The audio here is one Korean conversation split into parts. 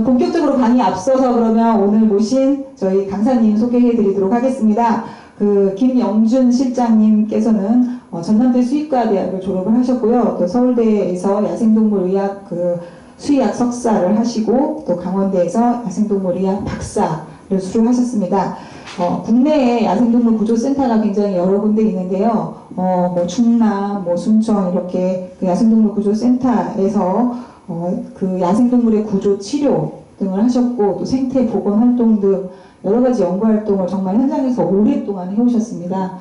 본격적으로 강의 앞서서 그러면 오늘 모신 저희 강사님 소개해 드리도록 하겠습니다. 김영준 실장님께서는 전남대 수의과대학을 졸업을 하셨고요. 또 서울대에서 야생동물의학 수의학 석사를 하시고 또 강원대에서 야생동물의학 박사를 수료하셨습니다. 국내에 야생동물 구조센터가 굉장히 여러 군데 있는데요. 뭐 충남, 뭐 순천 이렇게 그 야생동물 구조센터에서 그 야생동물의 구조 치료 등을 하셨고 또 생태 보건 활동 등 여러 가지 연구 활동을 정말 현장에서 오랫동안 해오셨습니다.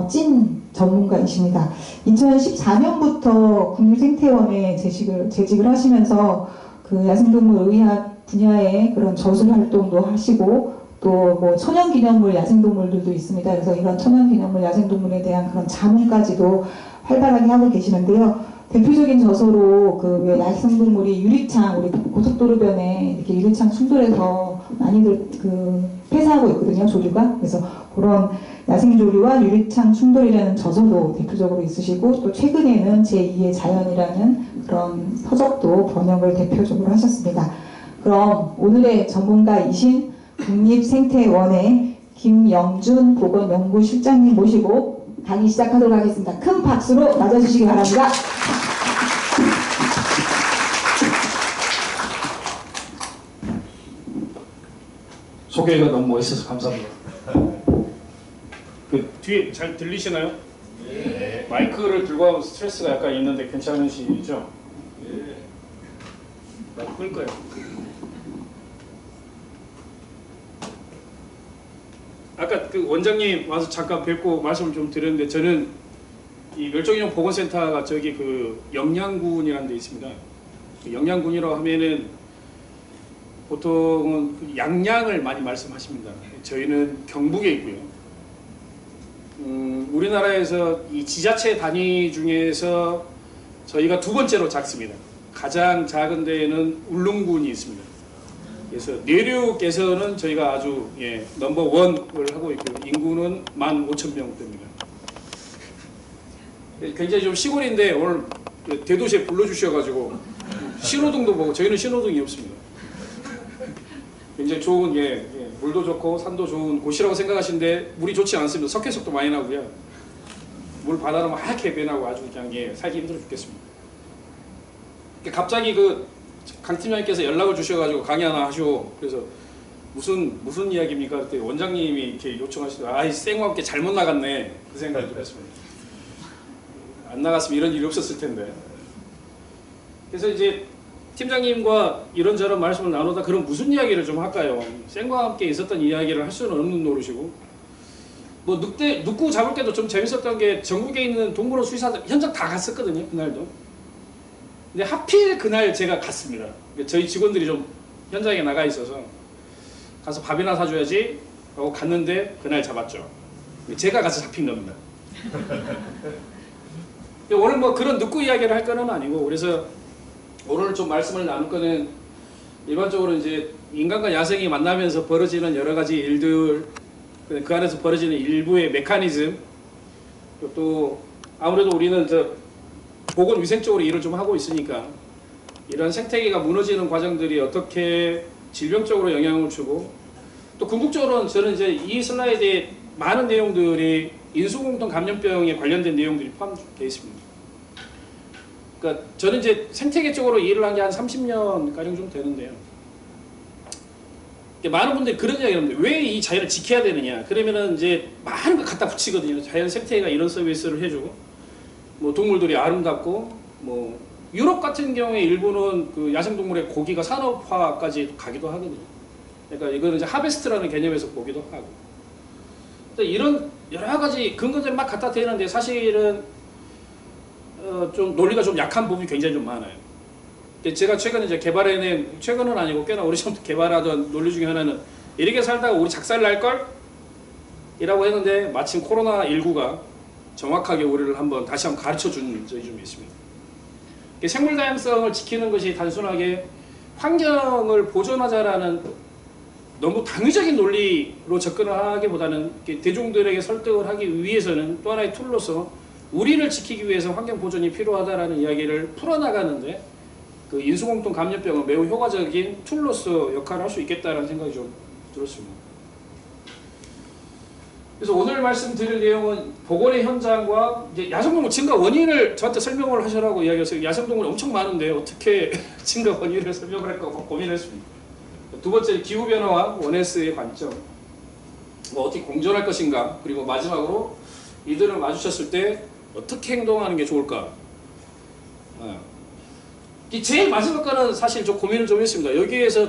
찐 전문가이십니다. 2014년부터 국립생태원에 재직을 하시면서 그 야생동물 의학 분야의 그런 저술 활동도 하시고 또 뭐 천연기념물 야생동물들도 있습니다. 그래서 이런 천연기념물 야생동물에 대한 그런 자문까지도 활발하게 하고 계시는데요. 대표적인 저서로 왜 야생동물이 유리창, 우리 고속도로변에 이렇게 유리창 충돌해서 많이들 폐사하고 있거든요, 조류가. 그래서 그런 야생조류와 유리창 충돌이라는 저서도 대표적으로 있으시고, 또 최근에는 제2의 자연이라는 그런 서적도 번역을 대표적으로 하셨습니다. 그럼 오늘의 전문가이신 국립생태원의 김영준 보건연구실장님 모시고 강의 시작하도록 하겠습니다. 큰 박수로 맞아주시기 바랍니다. 소개가 너무 멋있어서 감사합니다. 그 뒤에 잘 들리시나요? 네. 마이크를 들고 하면 스트레스가 약간 있는데 괜찮으시죠? 네. 나 끌 거예요. 아까 그 원장님 와서 잠깐 뵙고 말씀을 좀 드렸는데 저는 이 멸종위험 보건센터가 저기 영양군이라는 데 있습니다. 영양군이라고 하면은 보통은 양양을 많이 말씀하십니다. 저희는 경북에 있고요. 우리나라에서 이 지자체 단위 중에서 저희가 두 번째로 작습니다. 가장 작은 데에는 울릉군이 있습니다. 그래서 내륙에서는 저희가 아주 넘버 원을 하고 있고요. 인구는 15,000명대입니다. 굉장히 좀 시골인데 오늘 대도시에 불러주셔가지고 신호등도 보고 저희는 신호등이 없습니다. 굉장히 좋은 물도 좋고 산도 좋은 곳이라고 생각하시는데 물이 좋지 않습니다. 석회석도 많이 나고요. 물 바다로 하얗게 변하고 아주 그냥 살기 힘들어 죽겠습니다. 갑자기 강 팀장님께서 연락을 주셔가지고 강의 하나 하시오. 그래서 무슨 이야기입니까? 그때 원장님이 이렇게 요청하시더라고요. 아이 생과 함께 잘못 나갔네. 그 생각을 좀 했습니다. 안 나갔으면 이런 일이 없었을 텐데. 그래서 이제 팀장님과 이런저런 말씀을 나누다 그럼 무슨 이야기를 좀 할까요? 생과 함께 있었던 이야기를 할 수는 없는 노릇이고 뭐 늑구 잡을 때도 좀 재밌었던 게 전국에 있는 동물원 수의사들 현장 다 갔었거든요. 그날도. 근데 하필 그날 제가 갔습니다. 저희 직원들이 좀 현장에 나가 있어서 가서 밥이나 사줘야지 하고 갔는데 그날 잡았죠. 제가 가서 잡힌 겁니다. 오늘 뭐 그런 늑구 이야기를 할 거는 아니고 그래서 오늘 좀 말씀을 나눌 거는 일반적으로 이제 인간과 야생이 만나면서 벌어지는 여러 가지 일들, 그 안에서 벌어지는 일부의 메커니즘, 또 아무래도 우리는 보건위생 쪽으로 일을 좀 하고 있으니까 이런 생태계가 무너지는 과정들이 어떻게 질병적으로 영향을 주고 또 궁극적으로는 저는 이제 이 슬라이드에 많은 내용들이 인수공통 감염병에 관련된 내용들이 포함되어 있습니다. 그러니까 저는 이제 생태계 쪽으로 일을 한 게 한 30년가량 좀 되는데요. 많은 분들이 그런 이야기를 합니다. 왜 이 자연을 지켜야 되느냐. 그러면은 이제 많은 걸 갖다 붙이거든요. 자연 생태계가 이런 서비스를 해주고, 뭐 동물들이 아름답고, 뭐 유럽 같은 경우에 일부는 그 야생동물의 고기가 산업화까지 가기도 하거든요. 그러니까 이거는 이제 하베스트라는 개념에서 보기도 하고. 이런 여러 가지 근거들 막 갖다 대는데 사실은 좀 논리가 좀 약한 부분이 굉장히 좀 많아요. 제가 최근에 이제 개발해낸, 최근은 아니고 꽤나 오래전부터 개발하던 논리 중에 하나는 이렇게 살다가 우리 작살 날걸? 이라고 했는데 마침 코로나19가 정확하게 우리를 다시 한번 가르쳐 준 적이 좀 있습니다. 생물 다양성을 지키는 것이 단순하게 환경을 보존하자라는 너무 당위적인 논리로 접근하기보다는 대중들에게 설득을 하기 위해서는 또 하나의 툴로서 우리를 지키기 위해서 환경 보존이 필요하다라는 이야기를 풀어나가는데 그 인수공통 감염병은 매우 효과적인 툴로서 역할을 할 수 있겠다라는 생각이 좀 들었습니다. 그래서 오늘 말씀드릴 내용은 복원의 현장과 이제 야생동물 증가 원인을 저한테 설명을 하시라고 이야기했어요. 야생동물이 엄청 많은데 어떻게 증가 원인을 설명을 할까 고민했습니다. 두 번째, 기후변화와 원해스의 관점, 뭐 어떻게 공존할 것인가, 그리고 마지막으로 이들을 마주쳤을 때 어떻게 행동하는 게 좋을까. 제일 마지막 거는 사실 좀 고민을 좀 했습니다. 여기에서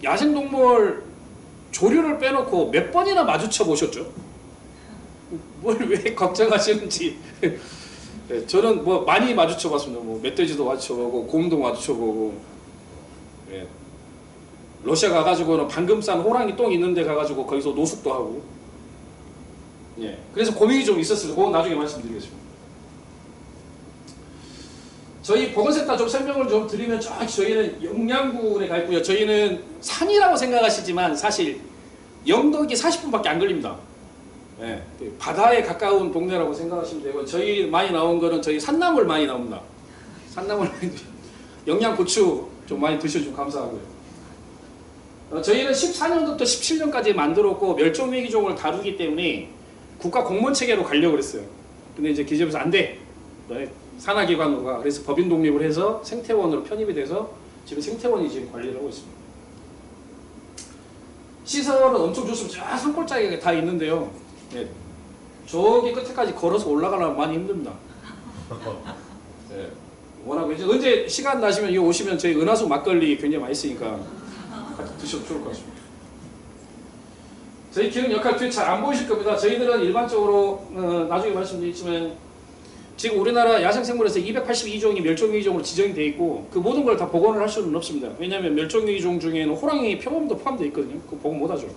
야생동물 조류를 빼놓고 몇 번이나 마주쳐 보셨죠? 뭘 왜 걱정하시는지. 네, 저는 뭐 많이 마주쳐 봤습니다. 뭐 멧돼지도 마주쳐 보고 곰도 마주쳐 보고. 네. 러시아 가가지고는 방금 싼 호랑이 똥 있는데 가가지고 거기서 노숙도 하고. 예. 그래서 고민이 좀 있었어요. 그건 나중에 말씀드리겠습니다. 저희 보건센터 좀 설명을 좀 드리면, 저희는 영양군에 가 있고요. 저희는 산이라고 생각하시지만 사실 영덕이 40분밖에 안 걸립니다. 예, 바다에 가까운 동네라고 생각하시면 되고, 저희 많이 나온 거는 저희 산나물 많이 나옵니다. 산나물 많이 영양고추 좀 많이 드셔주면 감사하고요. 저희는 14년도부터 17년까지 만들었고 멸종위기종을 다루기 때문에 국가 공무원 체계로 가려고 그랬어요. 근데 이제 기재부에서 안 돼. 산하기관으로 가. 그래서 법인 독립을 해서 생태원으로 편입이 돼서 지금 생태원이 지금 관리를 하고 있습니다. 시설은 엄청 좋습니다. 산골짜기가 다 있는데요. 네. 저기 끝에까지 걸어서 올라가려면 많이 힘듭니다. 네. 워낙 이제 언제 시간 나시면 여기 오시면 저희 은하수 막걸리 굉장히 맛있으니까 같이 드셔도 좋을 것 같습니다. 저희 기능 역할 뒤에 잘 안 보이실 겁니다. 저희들은 일반적으로 나중에 말씀드리지만 지금 우리나라 야생생물에서 282종이 멸종위기종으로 지정이 되어 있고 그 모든 걸 다 복원을 할 수는 없습니다. 왜냐하면 멸종위기종 중에는 호랑이, 표범도 포함되어 있거든요. 그거 복원 못하죠.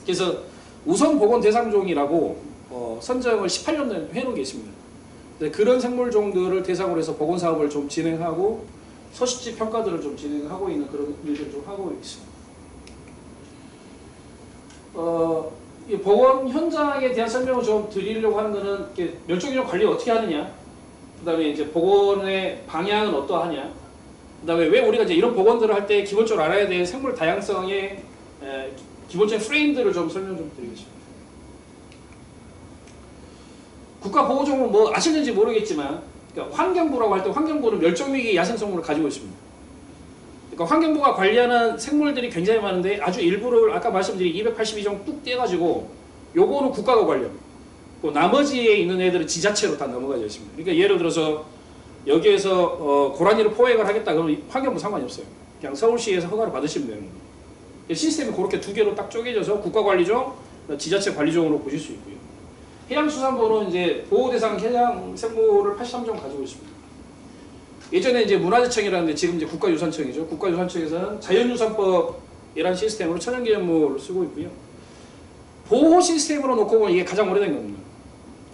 그래서 우선 복원 대상종이라고 선정을 18년 해놓은 게 있습니다. 그런 생물종들을 대상으로 해서 복원 사업을 좀 진행하고 서식지 평가들을 좀 진행하고 있는 그런 일들을 좀 하고 있습니다. 이 복원 현장에 대한 설명을 좀 드리려고 하는 거는 멸종위기종 관리 어떻게 하느냐, 그 다음에 이제 복원의 방향은 어떠하냐, 그 다음에 왜 우리가 이제 이런 복원들을 할 때 기본적으로 알아야 될 생물 다양성의 기본적인 프레임들을 좀 설명 좀 드리겠습니다. 국가보호종은 뭐 아시는지 모르겠지만, 그러니까 환경부라고 할 때 환경부는 멸종위기 야생생물을 가지고 있습니다. 그러니까 환경부가 관리하는 생물들이 굉장히 많은데 아주 일부를 아까 말씀드린 282종 뚝 떼가지고 요거는 국가가 관리합니다. 나머지에 있는 애들은 지자체로 다 넘어가져 있습니다. 그러니까 예를 들어서 여기에서 고라니를 포획을 하겠다 그러면 환경부 상관이 없어요. 그냥 서울시에서 허가를 받으시면 되는 거예요. 시스템이 그렇게 두 개로 딱 쪼개져서 국가관리종, 지자체 관리종으로 보실 수 있고요. 해양수산부는 이제 보호대상 해양생물을 83종 가지고 있습니다. 예전에 이제 문화재청이라는데 지금 이제 국가유산청이죠. 국가유산청에서는 자연유산법이라는 시스템으로 천연기념물을 쓰고 있고요. 보호 시스템으로 놓고 보면 이게 가장 오래된 겁니다.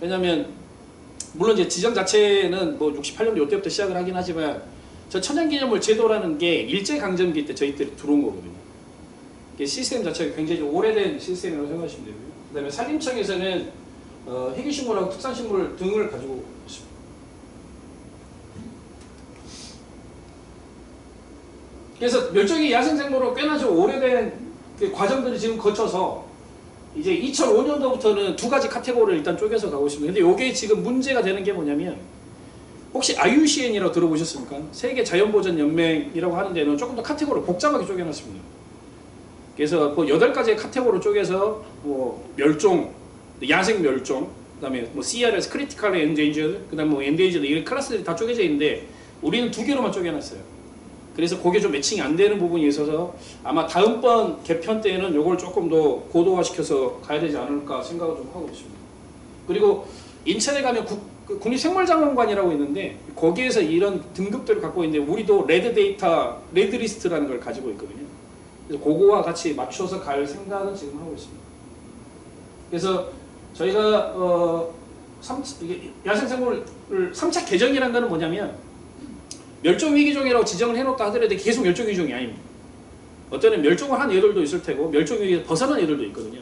왜냐하면 물론 이제 지정 자체는 뭐 68년도 이때부터 시작을 하긴 하지만 저 천연기념물 제도라는 게 일제강점기 때 저희들이 들어온 거거든요. 시스템 자체가 굉장히 오래된 시스템이라고 생각하시면 되고요. 그 다음에 산림청에서는 희귀식물하고 특산식물 등을 가지고 있습니다. 그래서 멸종위 야생생물은 꽤나 좀 오래된 그 과정들이 지금 거쳐서 이제 2005년도부터는 두 가지 카테고리를 일단 쪼개서 가고 있습니다. 근데 이게 지금 문제가 되는 게 뭐냐면, 혹시 IUCN이라고 들어보셨습니까? 세계 자연보전연맹이라고 하는 데는 조금 더 카테고리를 복잡하게 쪼개놨습니다. 그래서 뭐 8가지의 카테고리로 쪼개서 뭐 멸종, 야생 멸종, 그다음에 뭐 CRS, Critically Endangered, 그다음에 뭐 Endangered, 이런 클래스들이 다 쪼개져 있는데 우리는 2개로만 쪼개놨어요. 그래서 그게 좀 매칭이 안 되는 부분이 있어서 아마 다음번 개편 때는 이걸 조금 더 고도화시켜서 가야 되지 않을까 생각을 좀 하고 있습니다. 그리고 인천에 가면 국립생물장관관이라고 있는데 거기에서 이런 등급들을 갖고 있는데 우리도 레드 데이터, 레드 리스트라는 걸 가지고 있거든요. 그래서 그거와 같이 맞춰서 갈 생각은 지금 하고 있습니다. 그래서 저희가 야생생물을 3차 개정이라는 거는 뭐냐면, 멸종위기종이라고 지정을 해놓다 하더라도 계속 멸종위기종이 아닙니다. 어떤 애는 멸종을 한 애들도 있을 테고 멸종위기에서 벗어난 애들도 있거든요.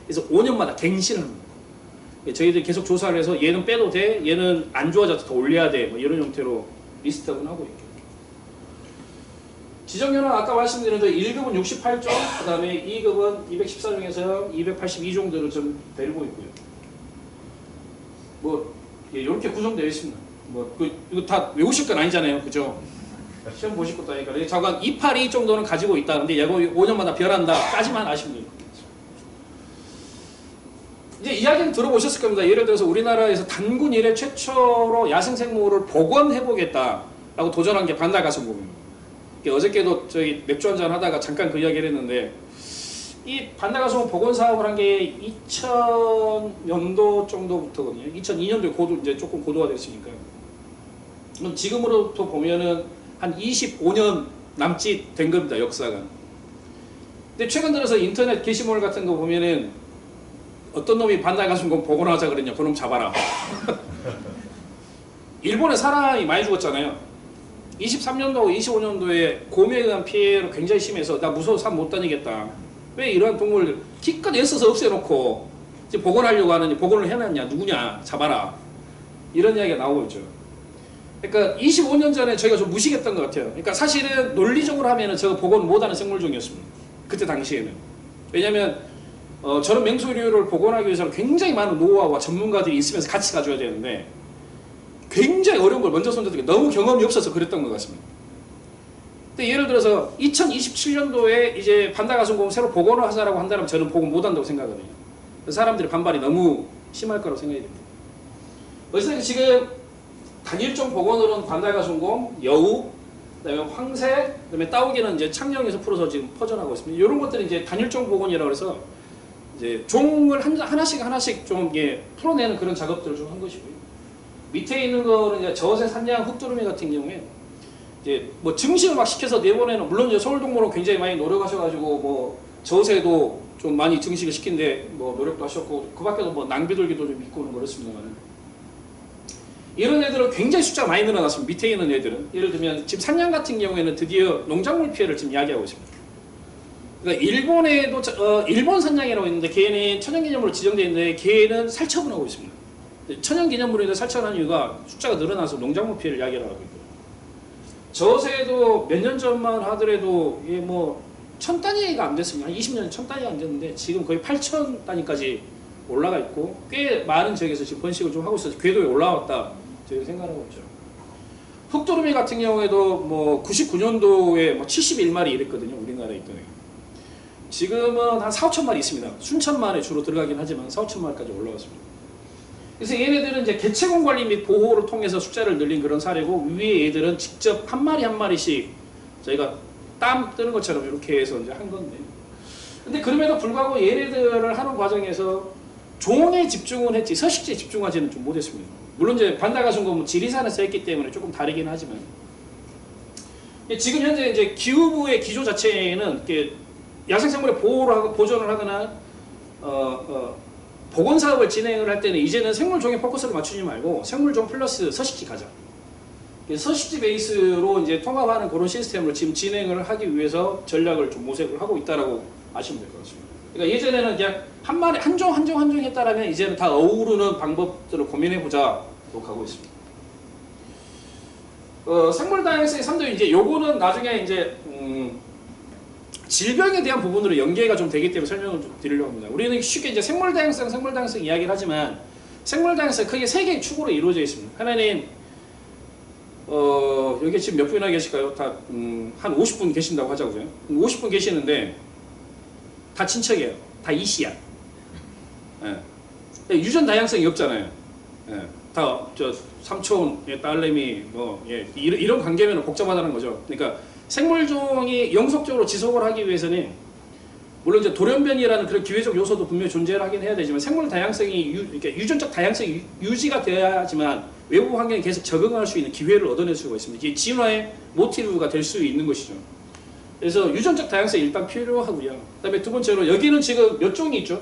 그래서 5년마다 갱신을 합니다. 저희들이 계속 조사를 해서 얘는 빼도 돼, 얘는 안 좋아져서 더 올려야 돼, 뭐 이런 형태로 리스트업은 하고 있고. 지정연은 아까 말씀드린 대로 1급은 68종, 그 다음에 2급은 214종에서 282 정도를 좀 데리고 있고요. 뭐 이렇게 구성되어 있습니다. 뭐 이거 다 외우실 건 아니잖아요, 그죠? 시험 보실 것도 아니까. 잠깐 282 정도는 가지고 있다. 근데 얘가 5년마다 변한다까지만 아시면 됩니다. 이제 이야기는 들어보셨을 겁니다. 예를 들어서 우리나라에서 단군 이래 최초로 야생생물을 복원해보겠다라고 도전한 게 반달가슴곰입니다. 어저께도 저희 맥주 한잔 하다가 잠깐 그 이야기를 했는데, 이 반달가슴곰 복원 사업을 한 게 2000년도 정도부터거든요. 2002년도에 이제 조금 고도가 됐으니까요. 그럼 지금으로부터 보면은 한 25년 남짓 된 겁니다, 역사가. 근데 최근 들어서 인터넷 게시물 같은 거 보면은 어떤 놈이 반달가슴곰 복원하자 그랬냐, 그놈 잡아라. 일본에 사람이 많이 죽었잖아요. 23년도하고 25년도에 곰에 의한 피해로 굉장히 심해서 나 무서워 산 못 다니겠다. 왜 이러한 동물을 기껏 애써서 없애놓고 이제 복원하려고 하느니, 복원을 해놨냐, 누구냐, 잡아라. 이런 이야기가 나오고 있죠. 그러니까 25년 전에 저희가 좀 무식했던 것 같아요. 그러니까 사실은 논리적으로 하면은 저거 복원 못하는 생물종이었습니다. 그때 당시에는. 왜냐면 저런 맹수류를 복원하기 위해서는 굉장히 많은 노하우와 전문가들이 있으면서 같이 가져야 되는데, 굉장히 어려운 걸 먼저 손대기 너무 경험이 없어서 그랬던 것 같습니다. 근데 예를 들어서 2027년도에 이제 반달가슴곰 새로 복원을 하자라고 한다면 저는 복원 못한다고 생각하거든요. 사람들의 반발이 너무 심할 거라고 생각이 됩니다. 어쨌든 지금 단일종 복원으로는 반달가슴곰, 여우, 그다음에 황새, 그다음에 따오기는 이제 창녕에서 풀어서 지금 퍼져나가고 있습니다. 이런 것들이 이제 단일종 복원이라고 해서 이제 종을 하나씩 좀 풀어내는 그런 작업들을 좀 한 것이고요. 밑에 있는 거는 이제 저새 산양 흑두루미 같은 경우에 이제 뭐 증식을 막 시켜서 내보내는, 물론 이제 서울동물원 굉장히 많이 노력하셔가지고 뭐 저새도 좀 많이 증식을 시킨데 뭐 노력도 하셨고, 그 밖에도 뭐 낭비돌기도 좀 있고는 그렇습니다만, 이런 애들은 굉장히 숫자가 많이 늘어났습니다. 밑에 있는 애들은 예를 들면 지금 산양 같은 경우에는 드디어 농작물 피해를 지금 이야기하고 있습니다. 그러니까 일본에도 일본 산양이라고 있는데 걔는 천연기념물로 지정되어 있는데 걔는 살처분하고 있습니다. 천연기념물인데 살처분한 이유가 숫자가 늘어나서 농작물 피해를 이야기를 하고 있고요. 저새도 몇 년 전만 하더라도 이게 뭐 1000단위가 안 됐습니다. 한 20년 1000단위가 안 됐는데 지금 거의 8000단위까지 올라가 있고, 꽤 많은 지역에서 지금 번식을 좀 하고 있어서 궤도에 올라왔다 저희가 생각하고 있죠. 흑두루미 같은 경우에도 뭐 99년도에 뭐 71마리 이랬거든요. 우리나라에 있던 애. 지금은 한 4, 5천 마리 있습니다. 순천만에 주로 들어가긴 하지만 4, 5천 마리까지 올라왔습니다. 그래서 얘네들은 이제 개체군 관리 및 보호를 통해서 숫자를 늘린 그런 사례고, 위에 얘들은 직접 한 마리 한 마리씩 저희가 땀 뜨는 것처럼 이렇게 해서 이제 한 건데, 근데 그럼에도 불구하고 얘네들을 하는 과정에서 종에 집중은 했지 서식지에 집중하지는 좀 못했습니다. 물론 이제 반달가슴곰은 지리산에서 했기 때문에 조금 다르긴 하지만, 지금 현재 이제 기후부의 기조 자체는 이렇게 야생생물의 보호를 하고 보존을 하거나 복원 사업을 진행을 할 때는 이제는 생물종에 포커스를 맞추지 말고 생물종 플러스 서식지 가자. 서식지 베이스로 이제 통합하는 그런 시스템으로 지금 진행을 하기 위해서 전략을 좀 모색을 하고 있다라고 아시면 될 것 같습니다. 그러니까 예전에는 그냥 한 마리 한 종 했다라면 이제는 다 어우르는 방법들을 고민해보자로 가고 있습니다. 생물 다양성의 3도 이제 요거는 나중에 이제 질병에 대한 부분으로 연계가 좀 되기 때문에 설명을 좀 드리려고 합니다. 우리는 쉽게 이제 생물 다양성 이야기를 하지만, 생물 다양성 크게 3개의 축으로 이루어져 있습니다. 하나는 여기 지금 몇 분이나 계실까요? 다 한 50분 계신다고 하자고요. 50분 계시는데 다 친척이에요. 다 이씨야. 예. 유전 다양성이 없잖아요. 예. 다 저 삼촌의 딸내미 뭐 이런 관계면 복잡하다는 거죠. 그러니까 생물종이 영속적으로 지속을 하기 위해서는 물론 이제 돌연변이라는 그런 기회적 요소도 분명히 존재를 하긴 해야 되지만, 생물 다양성이 이렇게 유전적 다양성이 유지가 돼야지만 외부 환경에 계속 적응할 수 있는 기회를 얻어낼 수가 있습니다. 이게 진화의 모티브가 될 수 있는 것이죠. 그래서 유전적 다양성이 일단 필요하고요. 그다음에 두 번째로 여기는 지금 몇 종이 있죠?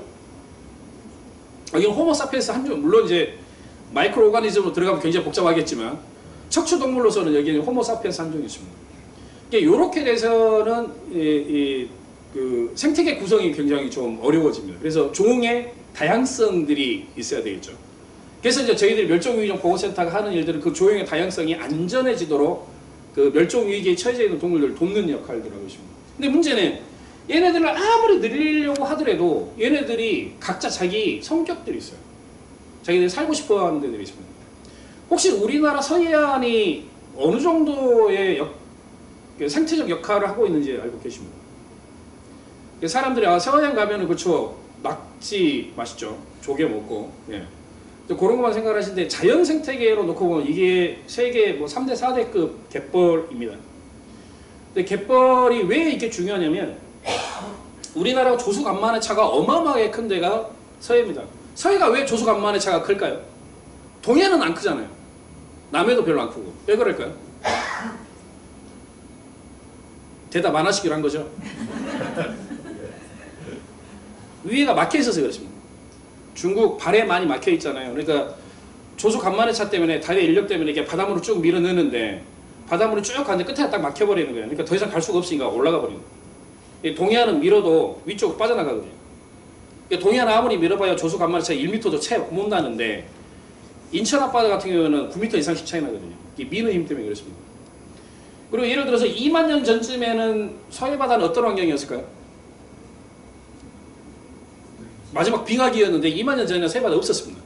여기는 호모사피엔스 한 종, 물론 이제 마이크로 오가니즘으로 들어가면 굉장히 복잡하겠지만 척추 동물로서는 여기는 호모사피엔스 한 종이 있습니다. 이렇게 돼서는 그 생태계 구성이 굉장히 좀 어려워집니다. 그래서 종의 다양성들이 있어야 되겠죠. 그래서 이제 저희들이 멸종위기종 보호센터가 하는 일들은 그 조형의 다양성이 안전해지도록 그 멸종위기에 처해져 있는 동물들을 돕는 역할들을 하고 있습니다. 근데 문제는 얘네들을 아무리 늘리려고 하더라도 얘네들이 각자 자기 성격들이 있어요. 자기들이 살고 싶어 하는 데들이 있습니다. 혹시 우리나라 서해안이 어느 정도의 생태적 역할을 하고 있는지 알고 계십니까? 사람들이 서해안 가면은 그쵸, 낙지 맛있죠. 조개 먹고. 예. 그런 것만 생각하시는데 자연 생태계로 놓고 보면 이게 세계 뭐 3대 4대급 갯벌입니다. 근데 갯벌이 왜 이렇게 중요하냐면 우리나라 조수간만의 차가 어마어마하게 큰 데가 서해입니다. 서해가 왜 조수간만의 차가 클까요? 동해는 안 크잖아요. 남해도 별로 안 크고. 왜 그럴까요? 대답 안 하시기로 한 거죠? 위에가 막혀 있어서 그렇습니다. 중국 발에 많이 막혀 있잖아요. 그러니까 조수 간만의 차 때문에 다리의 인력 때문에 이렇게 바닷물을 쭉 밀어넣는데 바닷물이 쭉 가는데 끝에 딱 막혀버리는 거예요. 그러니까 더 이상 갈 수가 없으니까 올라가 버리는 거예요. 동해안은 밀어도 위쪽으로 빠져나가거든요. 그러니까 동해안 아무리 밀어봐야 조수 간만의 차 1m도 채 못 나는데 인천 앞바다 같은 경우는 9m 이상씩 차이 나거든요. 이 미는 힘 때문에 그렇습니다. 그리고 예를 들어서 2만 년 전쯤에는 서해바다는 어떤 환경이었을까요? 마지막 빙하기였는데 2만 년 전에는 서해바다 없었습니다.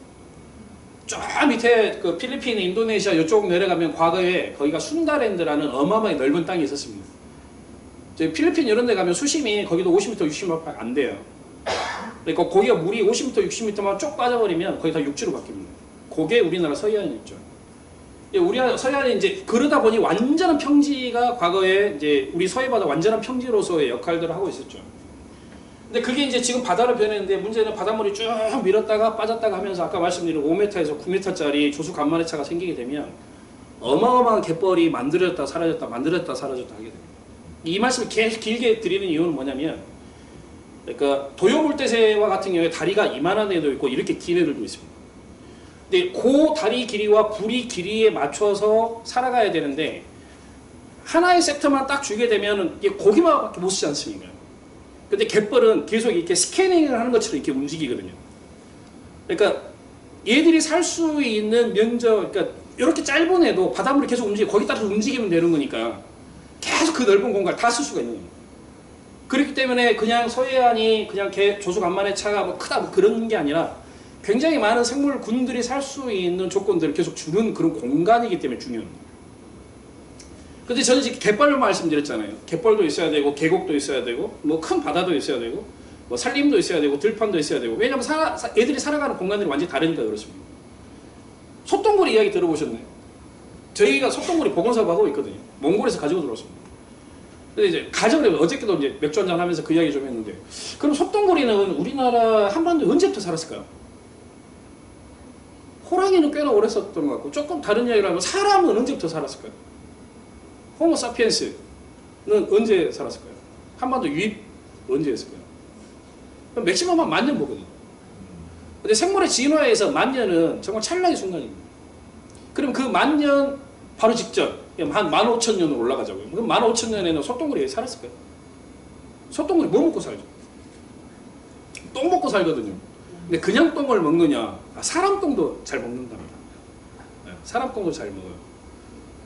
저 밑에 그 필리핀, 인도네시아 이쪽 내려가면 과거에 거기가 순다랜드라는 어마어마하게 넓은 땅이 있었습니다. 필리핀 이런 데 가면 수심이 거기도 50m, 60m 안 돼요. 그러니까 거기가 물이 50m, 60m만 쭉 빠져버리면 거의 다 육지로 바뀝니다. 그게 우리나라 서해안이었죠. 우리나라 서해안이 이제 그러다 보니 완전한 평지가 과거에 이제 우리 서해바다 완전한 평지로서의 역할들을 하고 있었죠. 근데 그게 이제 지금 바다로 변했는데 문제는 바닷물이 쭉 밀었다가 빠졌다가 하면서 아까 말씀드린 5m에서 9m짜리 조수 간만의 차가 생기게 되면 어마어마한 갯벌이 만들어졌다 사라졌다 만들어졌다 사라졌다 하게 됩니다. 이 말씀을 길게 드리는 이유는 뭐냐면 그러니까 도요물대새와 같은 경우에 다리가 이만한 애도 있고 이렇게 긴 애들도 있습니다. 근데 그 다리 길이와 부리 길이에 맞춰서 살아가야 되는데 하나의 섹터만 딱 주게 되면 이게 고기만밖에 못 쓰지 않습니까? 근데 갯벌은 계속 이렇게 스캐닝을 하는 것처럼 이렇게 움직이거든요. 그러니까 얘들이 살 수 있는 면적, 그러니까 이렇게 짧은 애도 바닷물이 계속 움직이고 거기 따라서 움직이면 되는 거니까 계속 그 넓은 공간을 다 쓸 수가 있는 겁니다. 그렇기 때문에 그냥 서해안이 그냥 조수간만의 차가 뭐 크다 뭐 그런 게 아니라 굉장히 많은 생물군들이 살 수 있는 조건들을 계속 주는 그런 공간이기 때문에 중요합니다. 근데 저는 지금 갯벌로 말씀드렸잖아요. 갯벌도 있어야 되고 계곡도 있어야 되고 뭐 큰 바다도 있어야 되고 뭐 산림도 있어야 되고 들판도 있어야 되고 왜냐면 애들이 살아가는 공간들이 완전히 다르니까 그렇습니다. 소똥구리 이야기 들어보셨나요? 저희가 소똥구리 보건사업 하고 있거든요. 몽골에서 가지고 들어왔습니다. 근데 이제 가정을 해서 어저께도 이제 맥주 한잔 하면서 그 이야기 좀 했는데 그럼 소똥구리는 우리나라 한반도에 언제부터 살았을까요? 호랑이는 꽤나 오래 썼던 것 같고 조금 다른 이야기를 하면 사람은 언제부터 살았을까요? 호모사피엔스는 언제 살았을까요? 한반도 유입 언제 했을까요? 맥시멈 한 10,000년 보거든요. 근데 생물의 진화에서 10,000년은 정말 찰나의 순간입니다. 그럼 그 10,000년 바로 직전 한 15,000년으로 올라가자고요. 그럼 15,000년에는 소똥구리가 살았을까요? 소똥구리 뭐 먹고 살죠? 똥 먹고 살거든요. 근데 그냥 똥을 먹느냐? 사람 똥도 잘 먹는답니다. 사람 똥도 잘 먹어요.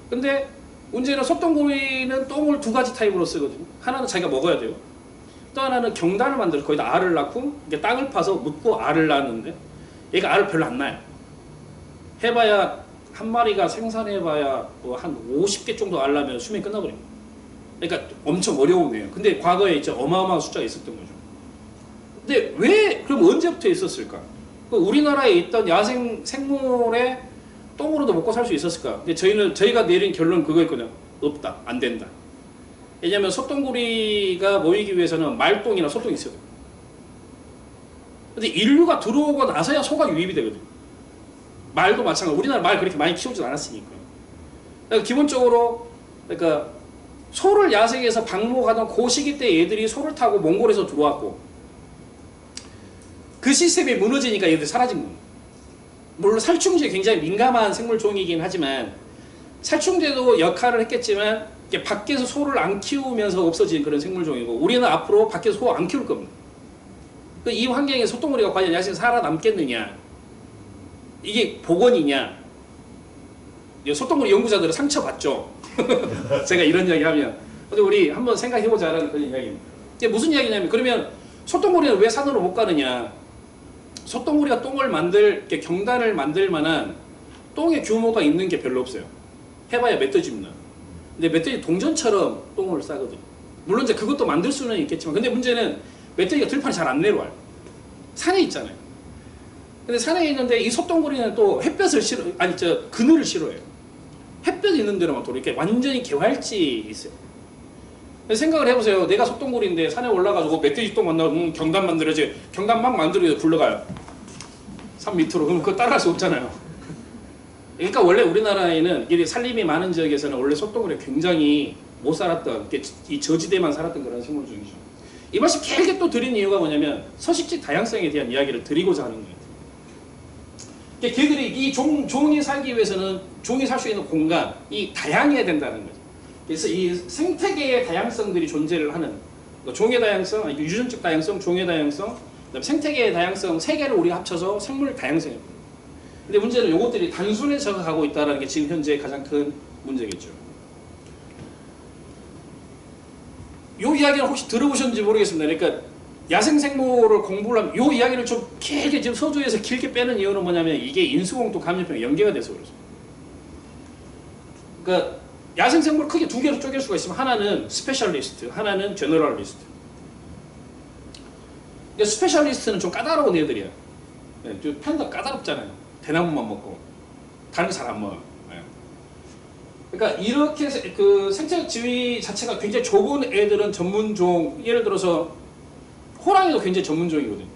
근데 문제는 소똥구리는 똥을 2가지 타입으로 쓰거든요. 하나는 자기가 먹어야 돼요. 또 하나는 경단을 만들어서 거기다 알을 낳고 이게 땅을 파서 묻고 알을 낳는데 얘가 알을 별로 안 낳아요. 해봐야 한 마리가 생산해봐야 뭐 한 50개 정도 알 낳으면 수명이 끝나버립니다. 그러니까 엄청 어려운 애예요. 근데 과거에 이제 어마어마한 숫자가 있었던 거죠. 근데 왜 그럼 언제부터 있었을까? 우리나라에 있던 야생 생물의 똥으로도 먹고 살 수 있었을까? 근데 저희가 내린 결론은 그거였거든요. 없다. 안 된다. 왜냐하면 소똥구리가 모이기 위해서는 말똥이나 소똥이 있어야 돼요. 근데 인류가 들어오고 나서야 소가 유입이 되거든요. 말도 마찬가지로 우리나라 말 그렇게 많이 키우지 않았으니까. 그러니까 기본적으로 그러니까 소를 야생에서 방목하던 그 시기 때 얘들이 소를 타고 몽골에서 들어왔고 그 시스템이 무너지니까 얘들이 사라진 겁니다. 물론 살충제에 굉장히 민감한 생물종이긴 하지만 살충제도 역할을 했겠지만 밖에서 소를 안 키우면서 없어진 그런 생물종이고 우리는 앞으로 밖에서 소 안 키울 겁니다. 이 환경에 소똥구리가 과연 야생에 살아남겠느냐 이게 복원이냐? 소똥구리 연구자들은 상처받죠. 제가 이런 이야기 하면. 근데 우리 한번 생각해보자라는 그런 이야기입니다. 이게 무슨 이야기냐면, 그러면 소똥구리는 왜 산으로 못 가느냐? 소똥구리가 똥을 이렇게 경단을 만들 만한 똥의 규모가 있는 게 별로 없어요. 해봐야 멧돼지입니다. 근데 멧돼지 동전처럼 똥을 싸거든요. 물론 이제 그것도 만들 수는 있겠지만, 근데 문제는 멧돼지가 들판에 잘 안 내려와요. 산에 있잖아요. 근데 산에 있는데 이 소똥구리는 또 햇볕을 그늘을 싫어해요. 햇볕 있는 데로만 또 이렇게 완전히 개활지 있어요. 생각을 해보세요. 내가 소똥구리인데 산에 올라가지고 멧돼지 똥 만나면 경단 만들어야지. 경단 막 만들어야 굴러가요. 산 밑으로. 그럼 그거 따라갈 수 없잖아요. 그러니까 원래 우리나라에는 이 산림이 많은 지역에서는 원래 소똥구리가 굉장히 못 살았던, 이 저지대만 살았던 그런 생물 중이죠. 이 말씀 길게 또 드린 이유가 뭐냐면 서식지 다양성에 대한 이야기를 드리고자 하는 거예요. 걔들이 이 종이 살기 위해서는 종이 살 수 있는 공간이 다양해야 된다는 거죠. 그래서 이 생태계의 다양성들이 존재를 하는, 종의 다양성, 유전적 다양성, 종의 다양성, 그다음에 생태계의 다양성 세 개를 우리가 합쳐서 생물 다양성입니다. 근데 문제는 이것들이 단순해져 가고 있다는 게 지금 현재 가장 큰 문제겠죠. 요 이야기를 혹시 들어보셨는지 모르겠습니다. 그러니까 야생생물을 공부를 하면 요 이야기를 좀 길게 지금 서두에서 길게 빼는 이유는 뭐냐면 이게 인수공통 감염병에 연계가 돼서 그렇습니다. 그러니까 야생생물을 크게 두 개로 쪼갤 수가 있으면 하나는 스페셜리스트, 하나는 제너럴리스트. 그러니까 스페셜리스트는 좀 까다로운 애들이야. 네, 편도 까다롭잖아요. 대나무만 먹고 다른 거 잘 안 먹어요. 네. 그러니까 이렇게 그 생태적 지위 자체가 굉장히 좁은 애들은 전문종, 예를 들어서 호랑이도 굉장히 전문종이거든요.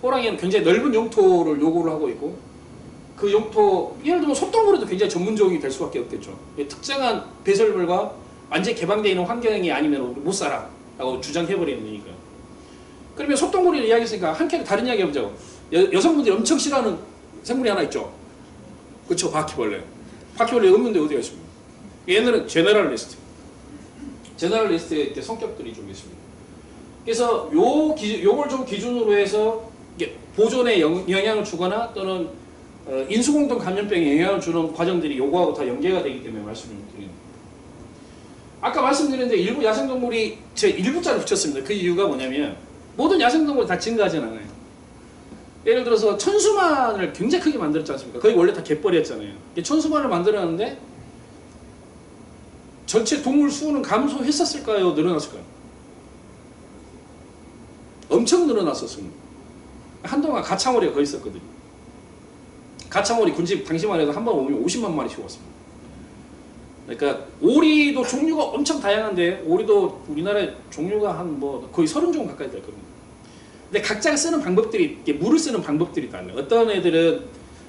호랑이는 굉장히 넓은 영토를 요구를 하고 있고, 그 영토, 예를 들면 소똥구리도 굉장히 전문종이 될 수밖에 없겠죠. 특정한 배설물과 완전히 개방되어 있는 환경이 아니면 못 살아 라고 주장해버리는 거니까. 그러면 소똥구리를 이야기했으니까 한켠에 다른 이야기 해보자고. 여성분들이 엄청 싫어하는 생물이 하나 있죠. 그쵸, 바퀴벌레. 바퀴벌레 없는데 어디가 있습니까? 얘네는 제너럴리스트. 제너럴리스트의 성격들이 좀 있습니다. 그래서 요걸 좀 기준으로 해서 보존에 영향을 주거나 또는 인수공통 감염병에 영향을 주는 과정들이 요거하고 다 연계가 되기 때문에 말씀을 드립니다. 아까 말씀드렸는데 일부 야생동물이 제 일부자를 붙였습니다. 그 이유가 뭐냐면 모든 야생동물이 다 증가하진 않아요. 예를 들어서 천수만을 굉장히 크게 만들었지 않습니까? 거의 원래 다 갯벌이었잖아요. 천수만을 만들었는데 전체 동물 수는 감소했었을까요? 늘어났을까요? 엄청 늘어났었습니다. 한동안 가창오리가 거의 있었거든요. 가창오리 군집 당시만 해도 한 번 오면 50만 마리씩 왔습니다. 그러니까 오리도 종류가 엄청 다양한데 오리도 우리나라에 종류가 한 거의 30종 가까이 됐거든요. 근데 각자가 쓰는 방법들이, 물을 쓰는 방법들이 달라요. 어떤 애들은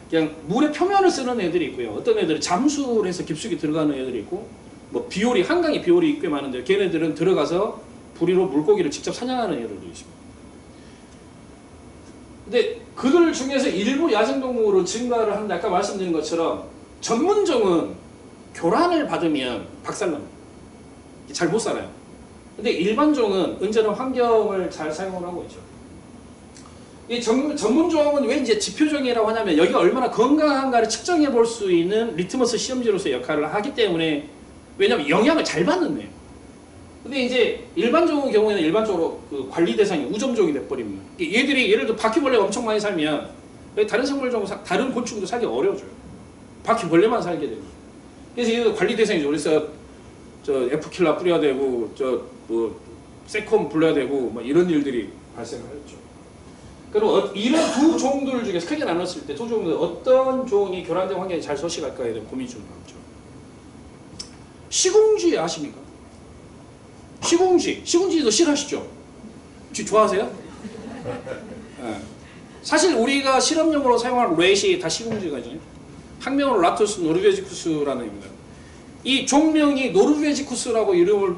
그냥 물의 표면을 쓰는 애들이 있고요. 어떤 애들은 잠수를 해서 깊숙이 들어가는 애들이 있고, 뭐 비오리, 한강에 비오리 꽤 많은데 걔네들은 들어가서 부리로 물고기를 직접 사냥하는 애들도 있습니다. 근데 그들 중에서 일부 야생동물은 증가를 하는데 아까 말씀드린 것처럼 전문종은 교란을 받으면 박살납니다. 잘 못 살아요. 근데 일반종은 언제나 환경을 잘 사용을 하고 있죠. 이 전문종은 왜 이제 지표종이라고 하냐면 여기가 얼마나 건강한가를 측정해 볼 수 있는 리트머스 시험지로서 역할을 하기 때문에, 왜냐면 영향을 잘 받는 애예요. 근데 이제 일반종의 경우에는 일반적으로 그 관리 대상이 우점종이 돼버립니다. 얘들이 예를 들어 바퀴벌레가 엄청 많이 살면 다른 생물종, 다른 곤충도 살기 어려워져요. 바퀴벌레만 살게 됩니다. 그래서 얘들 관리 대상이죠. 그래서 저 에프킬라 뿌려야 되고, 뭐 세콤 불러야 되고, 뭐 이런 일들이 발생하였죠. 그럼 이런 두 종들 중에서 크게 나눴을 때 두 종들 어떤 종이 교란된 환경에 잘 서식할까에 대한 고민이 좀 많죠. 시궁쥐 아십니까? 시궁쥐도 싫어하시죠? 혹시 좋아하세요? 네. 사실 우리가 실험용으로 사용할 렛이 다 시궁쥐가 있잖아요. 학명으로 라투스 노르베지쿠스라는 입니다. 이 종명이 노르베지쿠스라고 이름을,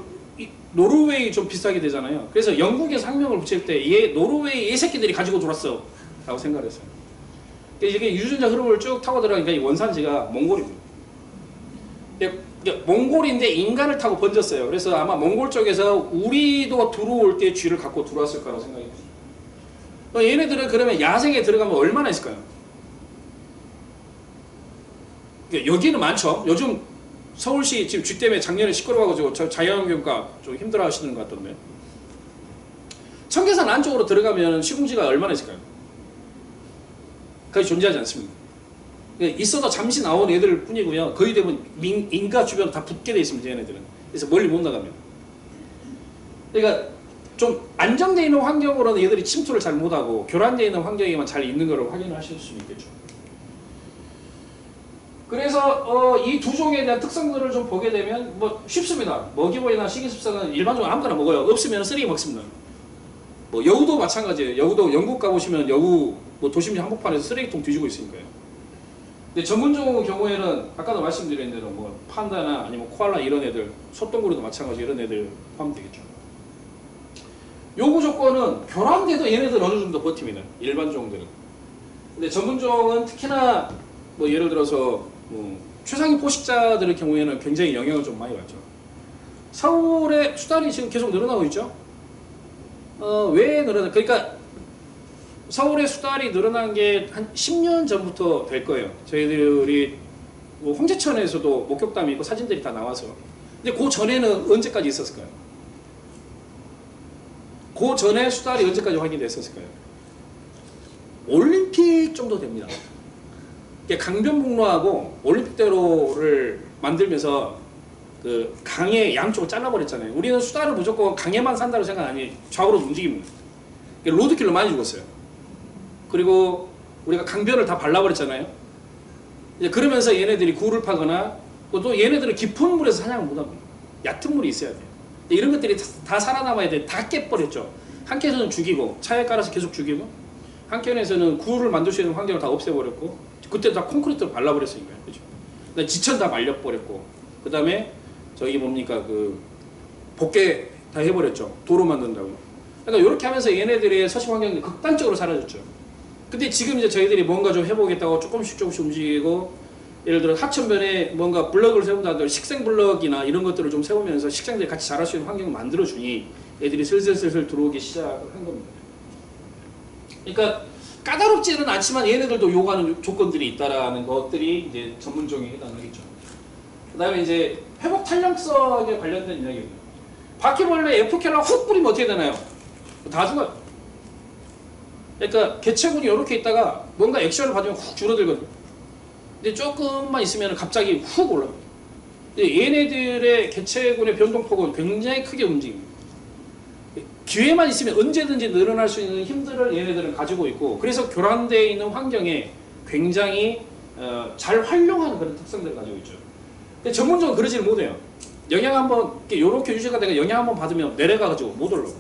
노르웨이 좀 비슷하게 되잖아요. 그래서 영국에서 학명을 붙일 때 노르웨이 얘 새끼들이 가지고 돌았어 라고 생각을 했어요. 이게 유전자 흐름을 쭉 타고 들어가니까 이 원산지가 몽골입니다. 몽골인데 인간을 타고 번졌어요. 그래서 아마 몽골 쪽에서 우리도 들어올 때 쥐를 갖고 들어왔을 거라고 생각이 듭니다. 얘네들은 그러면 야생에 들어가면 얼마나 있을까요? 그러니까 여기는 많죠. 요즘 서울시 지금 쥐 때문에 작년에 시끄러워가지고 자연환경과 좀 힘들어하시는 것 같던데. 청계산 안쪽으로 들어가면 시궁지가 얼마나 있을까요? 거의 존재하지 않습니다. 있어도 잠시 나온 애들 뿐이고요. 거의 대부분 인가 주변 다 붙게 돼 있습니다. 얘네들은. 그래서 멀리 못 나갑니다. 그러니까 좀 안정되어 있는 환경으로는 얘들이 침투를 잘 못하고 교란되어 있는 환경에만 잘 있는 걸 확인하실 수 있겠죠. 그래서 이 두 종에 대한 특성들을 좀 보게 되면 뭐 쉽습니다. 먹이벌이나 식이습사는 일반적으로 아무거나 먹어요. 없으면 쓰레기 먹습니다. 뭐 여우도 마찬가지예요. 여우도 영국 가보시면 여우 뭐 도심지 한복판에서 쓰레기통 뒤지고 있으니까요. 근데 전문종 경우에는 아까도 말씀드린 대로 뭐 판다나 아니면 코알라 이런 애들, 소똥구리도 마찬가지 이런 애들 포함되겠죠. 요구 조건은 교란돼도 얘네들 어느 정도 버팁니다. 일반 종들은. 근데 전문종은 특히나 뭐 예를 들어서 뭐 최상위 포식자들의 경우에는 굉장히 영향을 좀 많이 받죠. 서울의 수달이 지금 계속 늘어나고 있죠. 왜 늘어나? 그러니까 서울의 수달이 늘어난 게 한 10년 전부터 될 거예요. 저희들이 뭐 홍제천에서도 목격담이 있고 사진들이 다 나와서. 근데 그 전에는 언제까지 있었을까요? 그 전에 수달이 언제까지 확인됐었을까요? 올림픽 정도 됩니다. 강변북로하고 올림픽대로를 만들면서 그 강의 양쪽을 잘라버렸잖아요. 우리는 수달을 무조건 강에만 산다고 생각 아니 좌우로 움직입니다. 로드킬로 많이 죽었어요. 그리고 우리가 강변을 다 발라버렸잖아요. 이제 그러면서 얘네들이 굴을 파거나 또 얘네들은 깊은 물에서 사냥을 못합니다. 얕은 물이 있어야 돼요. 이런 것들이 다 살아남아야 돼. 다 깨버렸죠. 한켠에서는 죽이고 차에 깔아서 계속 죽이고 한켠에서는 굴을 만들 수 있는 환경을 다 없애버렸고 그때 다 콘크리트로 발라버렸으니까요. 그죠? 지천 다 말려버렸고 그 다음에 저기 뭡니까 그 복개 다 해버렸죠. 도로 만든다고. 그러니까 이렇게 하면서 얘네들의 서식 환경이 극단적으로 사라졌죠. 근데 지금 이제 저희들이 뭔가 좀 해보겠다고 조금씩 움직이고 예를 들어 하천변에 뭔가 블럭을 세운다든지 식생 블럭이나 이런 것들을 좀 세우면서 식생들이 같이 자랄 수 있는 환경을 만들어주니 애들이 슬슬 들어오기 시작한 겁니다. 그러니까 까다롭지는 않지만 얘네들도 요구하는 조건들이 있다라는 것들이 이제 전문종에 해당하겠죠. 그 다음에 이제 회복 탄력성에 관련된 이야기입니다. 바퀴벌레 에프켈라 훅 뿌리면 어떻게 되나요? 다 죽어요. 그러니까 개체군이 이렇게 있다가 뭔가 액션을 받으면 훅 줄어들거든요. 근데 조금만 있으면 갑자기 훅 올라갑니다. 얘네들의 개체군의 변동폭은 굉장히 크게 움직입니다. 기회만 있으면 언제든지 늘어날 수 있는 힘들을 얘네들은 가지고 있고 그래서 교란되어 있는 환경에 굉장히 잘 활용하는 그런 특성들을 가지고 있죠. 근데 전문적으로 그러지를 못해요. 영양 한번 이렇게 유지가 되고 영양 한번 받으면 내려가가지고 못 올라가요.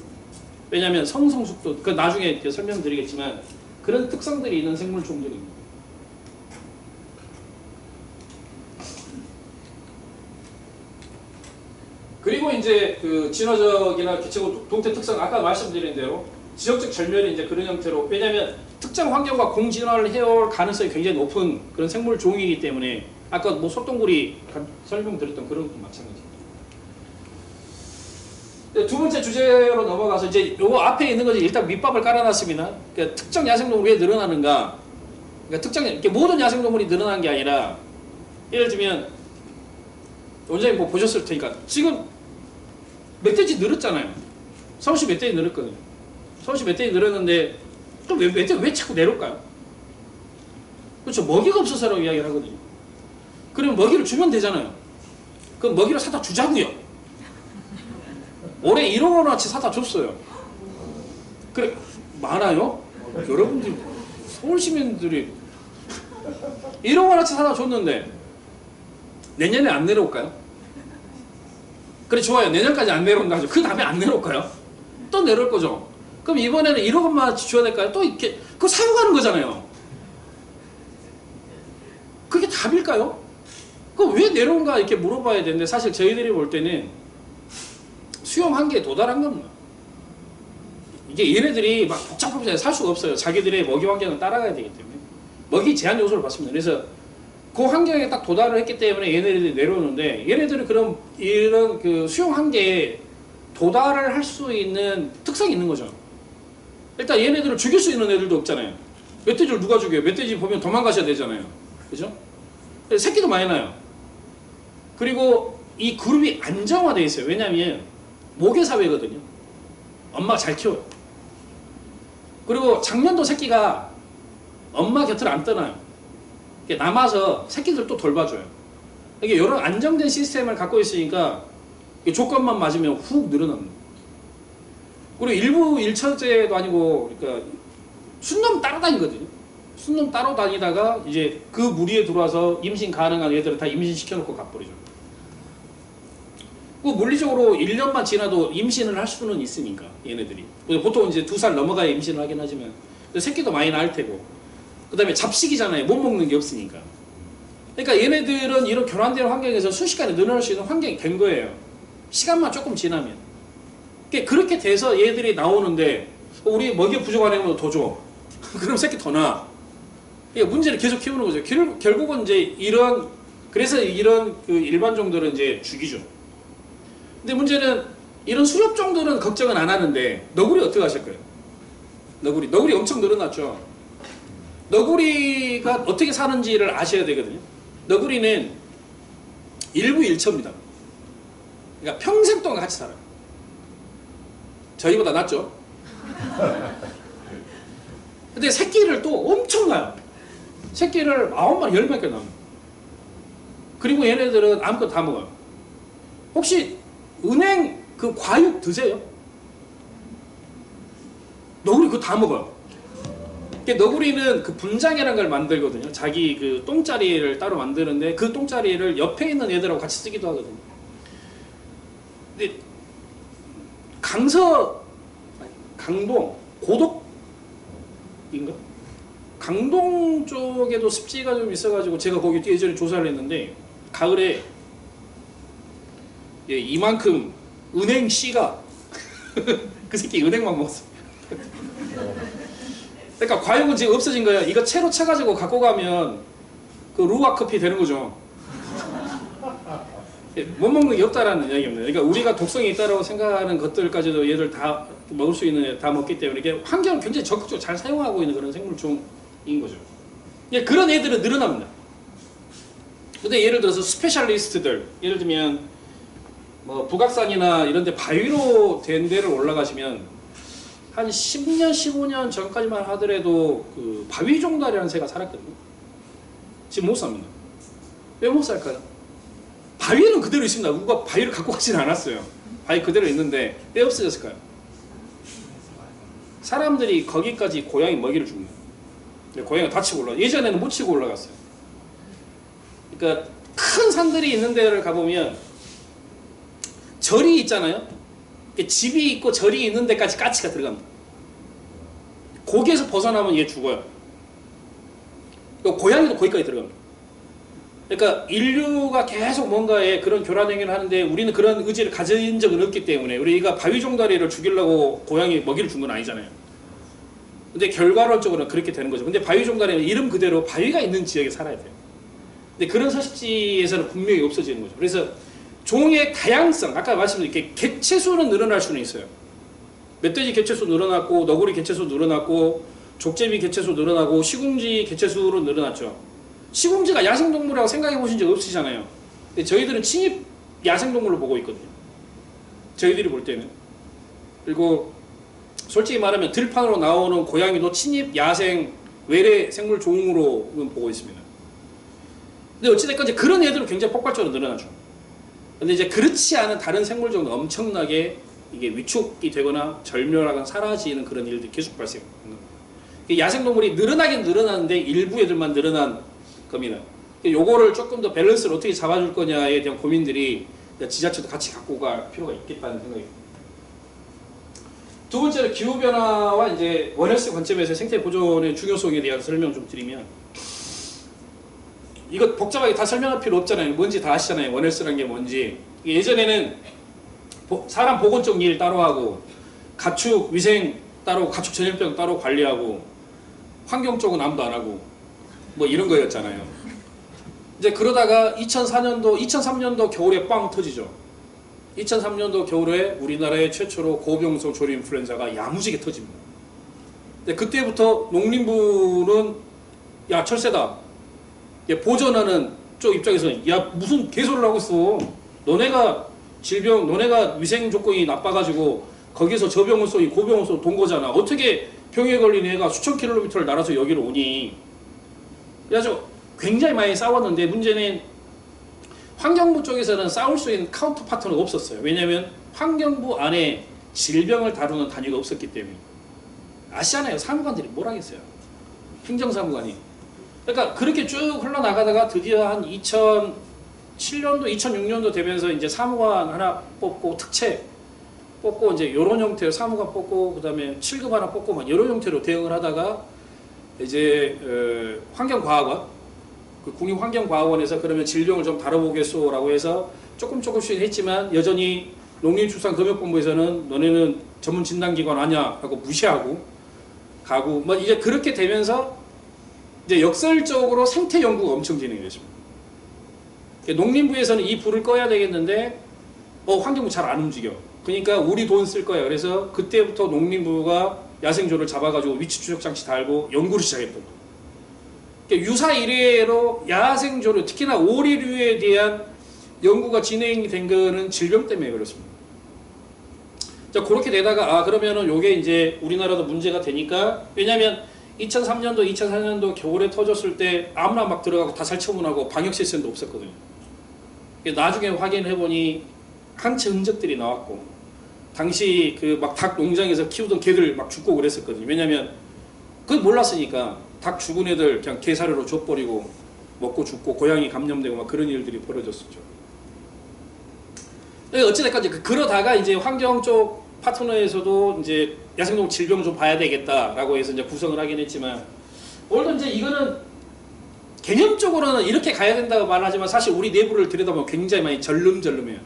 왜냐하면 성성숙도 그 나중에 설명드리겠지만 그런 특성들이 있는 생물 종들입니다. 그리고 이제 그 진화적이나 개체군 동태 특성 아까 말씀드린 대로 지역적 절멸이 이제 그런 형태로 왜냐하면 특정 환경과 공진화를 해올 가능성이 굉장히 높은 그런 생물 종이기 때문에 아까 뭐 소똥구리 설명드렸던 그런 것도 마찬가지입니다. 두 번째 주제로 넘어가서 이제 요 앞에 있는 것이 일단 밑밥을 깔아놨습니다. 그러니까 특정 야생동물이 왜 늘어나는가? 그러니까 특정 이렇게 모든 야생동물이 늘어나는 게 아니라 예를 들면 원장님 뭐 보셨을 테니까 지금 멧돼지 늘었잖아요. 서울시 멧돼지 늘었거든요. 서울시 멧돼지 늘었는데 또 멧돼지 왜 자꾸 내려올까요? 그렇죠. 먹이가 없어서라고 이야기를 하거든요. 그러면 먹이를 주면 되잖아요. 그럼 먹이를 사다 주자고요. 올해 1억 원어치 사다 줬어요. 그래 많아요? 여러분들 서울 시민들이 1억 원어치 사다 줬는데 내년에 안 내려올까요? 그래 좋아요. 내년까지 안 내려온다 하죠. 그 다음에 안 내려올까요? 또 내려올 거죠. 그럼 이번에는 1억 원만 줘야 될까요? 또 이렇게 그거 사고 가는 거잖아요. 그게 답일까요? 그럼 왜 내려온가 이렇게 물어봐야 되는데 사실 저희들이 볼 때는 수용 한계에 도달한 겁니다. 이게 얘네들이 막 복잡하게 살 수가 없어요. 자기들의 먹이 환경을 따라가야 되기 때문에 먹이 제한 요소를 받습니다. 그래서 그 환경에 딱 도달을 했기 때문에 얘네들이 내려오는데 얘네들은 그럼 이런 그 수용 한계에 도달을 할 수 있는 특성이 있는 거죠. 일단 얘네들을 죽일 수 있는 애들도 없잖아요. 멧돼지를 누가 죽여요? 멧돼지 보면 도망가셔야 되잖아요. 그죠? 그래서 새끼도 많이 나요. 그리고 이 그룹이 안정화되어 있어요. 왜냐하면 모계사회거든요. 엄마가 잘 키워요. 그리고 장년도 새끼가 엄마 곁을 안 떠나요. 남아서 새끼들 또 돌봐줘요. 이게 이런 안정된 시스템을 갖고 있으니까 조건만 맞으면 훅 늘어납니다. 그리고 일부 일처제도 아니고, 그러니까 순놈 따라다니거든요. 순놈 따라다니다가 이제 그 무리에 들어와서 임신 가능한 애들은 다 임신시켜놓고 가버리죠. 그 물리적으로 1년만 지나도 임신을 할 수는 있으니까 얘네들이. 보통 이제 2살 넘어가야 임신을 하긴 하지만 새끼도 많이 낳을 테고, 그 다음에 잡식이잖아요. 못 먹는 게 없으니까. 그러니까 얘네들은 이런 교란된 환경에서 순식간에 늘어날 수 있는 환경이 된 거예요. 시간만 조금 지나면. 그렇게 돼서 얘들이 나오는데 우리 먹이 부족한 애면 더 줘. 그럼 새끼 더 낳아. 그러니까 문제를 계속 키우는 거죠. 결국은 이제 그래서 이런 그 일반종들은 이제 죽이죠. 근데 문제는 이런 수렵종들은 걱정은 안 하는데 너구리 어떻게 하실 거예요? 너구리 엄청 늘어났죠. 너구리가 어떻게 사는지를 아셔야 되거든요. 너구리는 일부 일처입니다. 그러니까 평생 동안 같이 살아요. 저희보다 낫죠. 근데 새끼를 또 엄청 낳아요. 새끼를 9마리, 10마리까지 낳아요. 그리고 얘네들은 아무것도 다 먹어요. 혹시 은행 그 과육 드세요? 너구리 그거 다 먹어요. 너구리는 그 분장이라는 걸 만들거든요. 자기 그 똥자리를 따로 만드는데 그 똥자리를 옆에 있는 애들하고 같이 쓰기도 하거든요. 근데 강동, 고덕인가? 강동 쪽에도 습지가 좀 있어가지고 제가 거기 예전에 조사를 했는데 가을에 이만큼 은행 씨가 그 새끼 은행만 먹었어. 그러니까 과육은 지금 없어진 거예요. 이거 채로 쳐가지고 갖고 가면 그 루아 커피 되는 거죠. 못 먹는 게 없다라는 이야기입니다. 그러니까 우리가 독성이 있다고 생각하는 것들까지도 얘들 다 먹을 수 있는 애 다 먹기 때문에 이게 환경을 굉장히 적극적으로 잘 사용하고 있는 그런 생물종인 거죠. 그런 애들은 늘어납니다. 근데 예를 들어서 스페셜리스트들, 예를 들면 뭐 북악산이나 이런 데 바위로 된 데를 올라가시면 한 10년, 15년 전까지만 하더라도 그 바위종달이라는 새가 살았거든요. 지금 못 삽니다. 왜 못 살까요? 바위는 그대로 있습니다. 누가 바위를 갖고 가진 않았어요. 바위 그대로 있는데 왜 없어졌을까요? 사람들이 거기까지 고양이 먹이를 줍니다. 고양이가 다치고 올라가. 예전에는 못 치고 올라갔어요. 그러니까 큰 산들이 있는 데를 가보면 절이 있잖아요. 집이 있고 절이 있는 데까지 까치가 들어갑니다. 거기에서 벗어나면 얘 죽어요. 고양이도 거기까지 들어갑니다. 그러니까 인류가 계속 뭔가에 그런 교란 행위를 하는데 우리는 그런 의지를 가진 적은 없기 때문에 우리가 바위종다리를 죽이려고 고양이 먹이를 준 건 아니잖아요. 근데 결과론적으로는 그렇게 되는 거죠. 근데 바위종다리는 이름 그대로 바위가 있는 지역에 살아야 돼요. 근데 그런 서식지에서는 분명히 없어지는 거죠. 그래서 종의 다양성, 아까 말씀드린 이렇게 개체수는 늘어날 수는 있어요. 멧돼지 개체수 늘어났고 너구리 개체수 늘어났고 족제비 개체수 늘어나고 시궁지 개체수로 늘어났죠. 시궁지가 야생동물이라고 생각해 보신 적 없으시잖아요. 근데 저희들은 침입 야생동물로 보고 있거든요. 저희들이 볼 때는. 그리고 솔직히 말하면 들판으로 나오는 고양이도 침입 야생 외래 생물 종으로 보고 있습니다. 근데 어찌됐건 그런 애들은 굉장히 폭발적으로 늘어나죠. 근데 이제 그렇지 않은 다른 생물종은 엄청나게 이게 위축이 되거나 절멸하거나 사라지는 그런 일들이 계속 발생합니다. 야생동물이 늘어나긴 늘어나는데 일부 애들만 늘어난 겁니다. 요거를 조금 더 밸런스를 어떻게 잡아줄 거냐에 대한 고민들이 지자체도 같이 갖고 갈 필요가 있겠다는 생각입니다. 두 번째로 기후변화와 이제 원헬스 관점에서 생태 보존의 중요성에 대한 설명 좀 드리면, 이거 복잡하게 다 설명할 필요 없잖아요. 뭔지 다 아시잖아요. 원헬스라는 게 뭔지. 예전에는 사람 보건적 일 따로 하고, 가축 위생 따로, 가축 전염병 따로 관리하고, 환경 쪽은 아무도 안 하고, 뭐 이런 거였잖아요. 이제 그러다가 2003년도 겨울에 빵 터지죠. 2003년도 겨울에 우리나라의 최초로 고병성 조류 인플루엔자가 야무지게 터집니다. 근데 그때부터 농림부는 야 철새다, 보존하는 쪽 입장에서는 야 무슨 개소리를 하고 있어. 너네가 질병, 너네가 위생 조건이 나빠가지고 거기서 저 병원 쏘니 그 병원 쏘돈 거잖아. 어떻게 병에 걸린 애가 수천 킬로미터를 날아서 여기로 오니. 그래서 굉장히 많이 싸웠는데 문제는 환경부 쪽에서는 싸울 수 있는 카운터 파트너가 없었어요. 왜냐하면 환경부 안에 질병을 다루는 단위가 없었기 때문에. 아시잖아요. 사무관들이 뭘 하겠어요. 행정사무관이. 그러니까 그렇게 쭉 흘러나가다가 드디어 한 2007년도, 2006년도 되면서 이제 사무관 하나 뽑고 특채 뽑고 이제 요런 형태로 사무관 뽑고 그다음에 7급 하나 뽑고 막 이런 형태로 대응을 하다가 이제 환경과학원 그 국립환경과학원에서 그러면 질병을 좀 다뤄보겠소라고 해서 조금씩 했지만 여전히 농림축산검역본부에서는 너네는 전문 진단기관 아니야 하고 무시하고 가고 뭐 이제 그렇게 되면서 이제 역설적으로 생태 연구가 엄청 진행이 됐습니다. 농림부에서는 이 불을 꺼야 되겠는데 환경부 잘 안 움직여. 그러니까 우리 돈 쓸 거야. 그래서 그때부터 농림부가 야생조를 잡아가지고 위치 추적 장치 달고 연구를 시작했던 거예요. 유사 이래로 야생조를 특히나 오리류에 대한 연구가 진행이 된 거는 질병 때문에 그렇습니다. 자, 그렇게 되다가 그러면은 요게 이제 우리나라도 문제가 되니까 왜냐면 2003년도, 2004년도 겨울에 터졌을 때 아무나 막 들어가고 다 살처분하고 방역 시스템도 없었거든요. 나중에 확인해 보니 항체 흔적들이 나왔고 당시 그 막 닭 농장에서 키우던 개들 막 죽고 그랬었거든요. 왜냐면 그걸 몰랐으니까 닭 죽은 애들 그냥 개사료로 줘버리고 먹고 죽고 고양이 감염되고 막 그런 일들이 벌어졌었죠. 어찌됐건 이제 그러다가 이제 환경 쪽 파트너에서도 이제 야생동 질병 좀 봐야 되겠다라고 해서 이제 구성을 하긴 했지만 오늘도 이제 이거는 개념적으로는 이렇게 가야 된다고 말하지만 사실 우리 내부를 들여다보면 굉장히 많이 절름절름해요.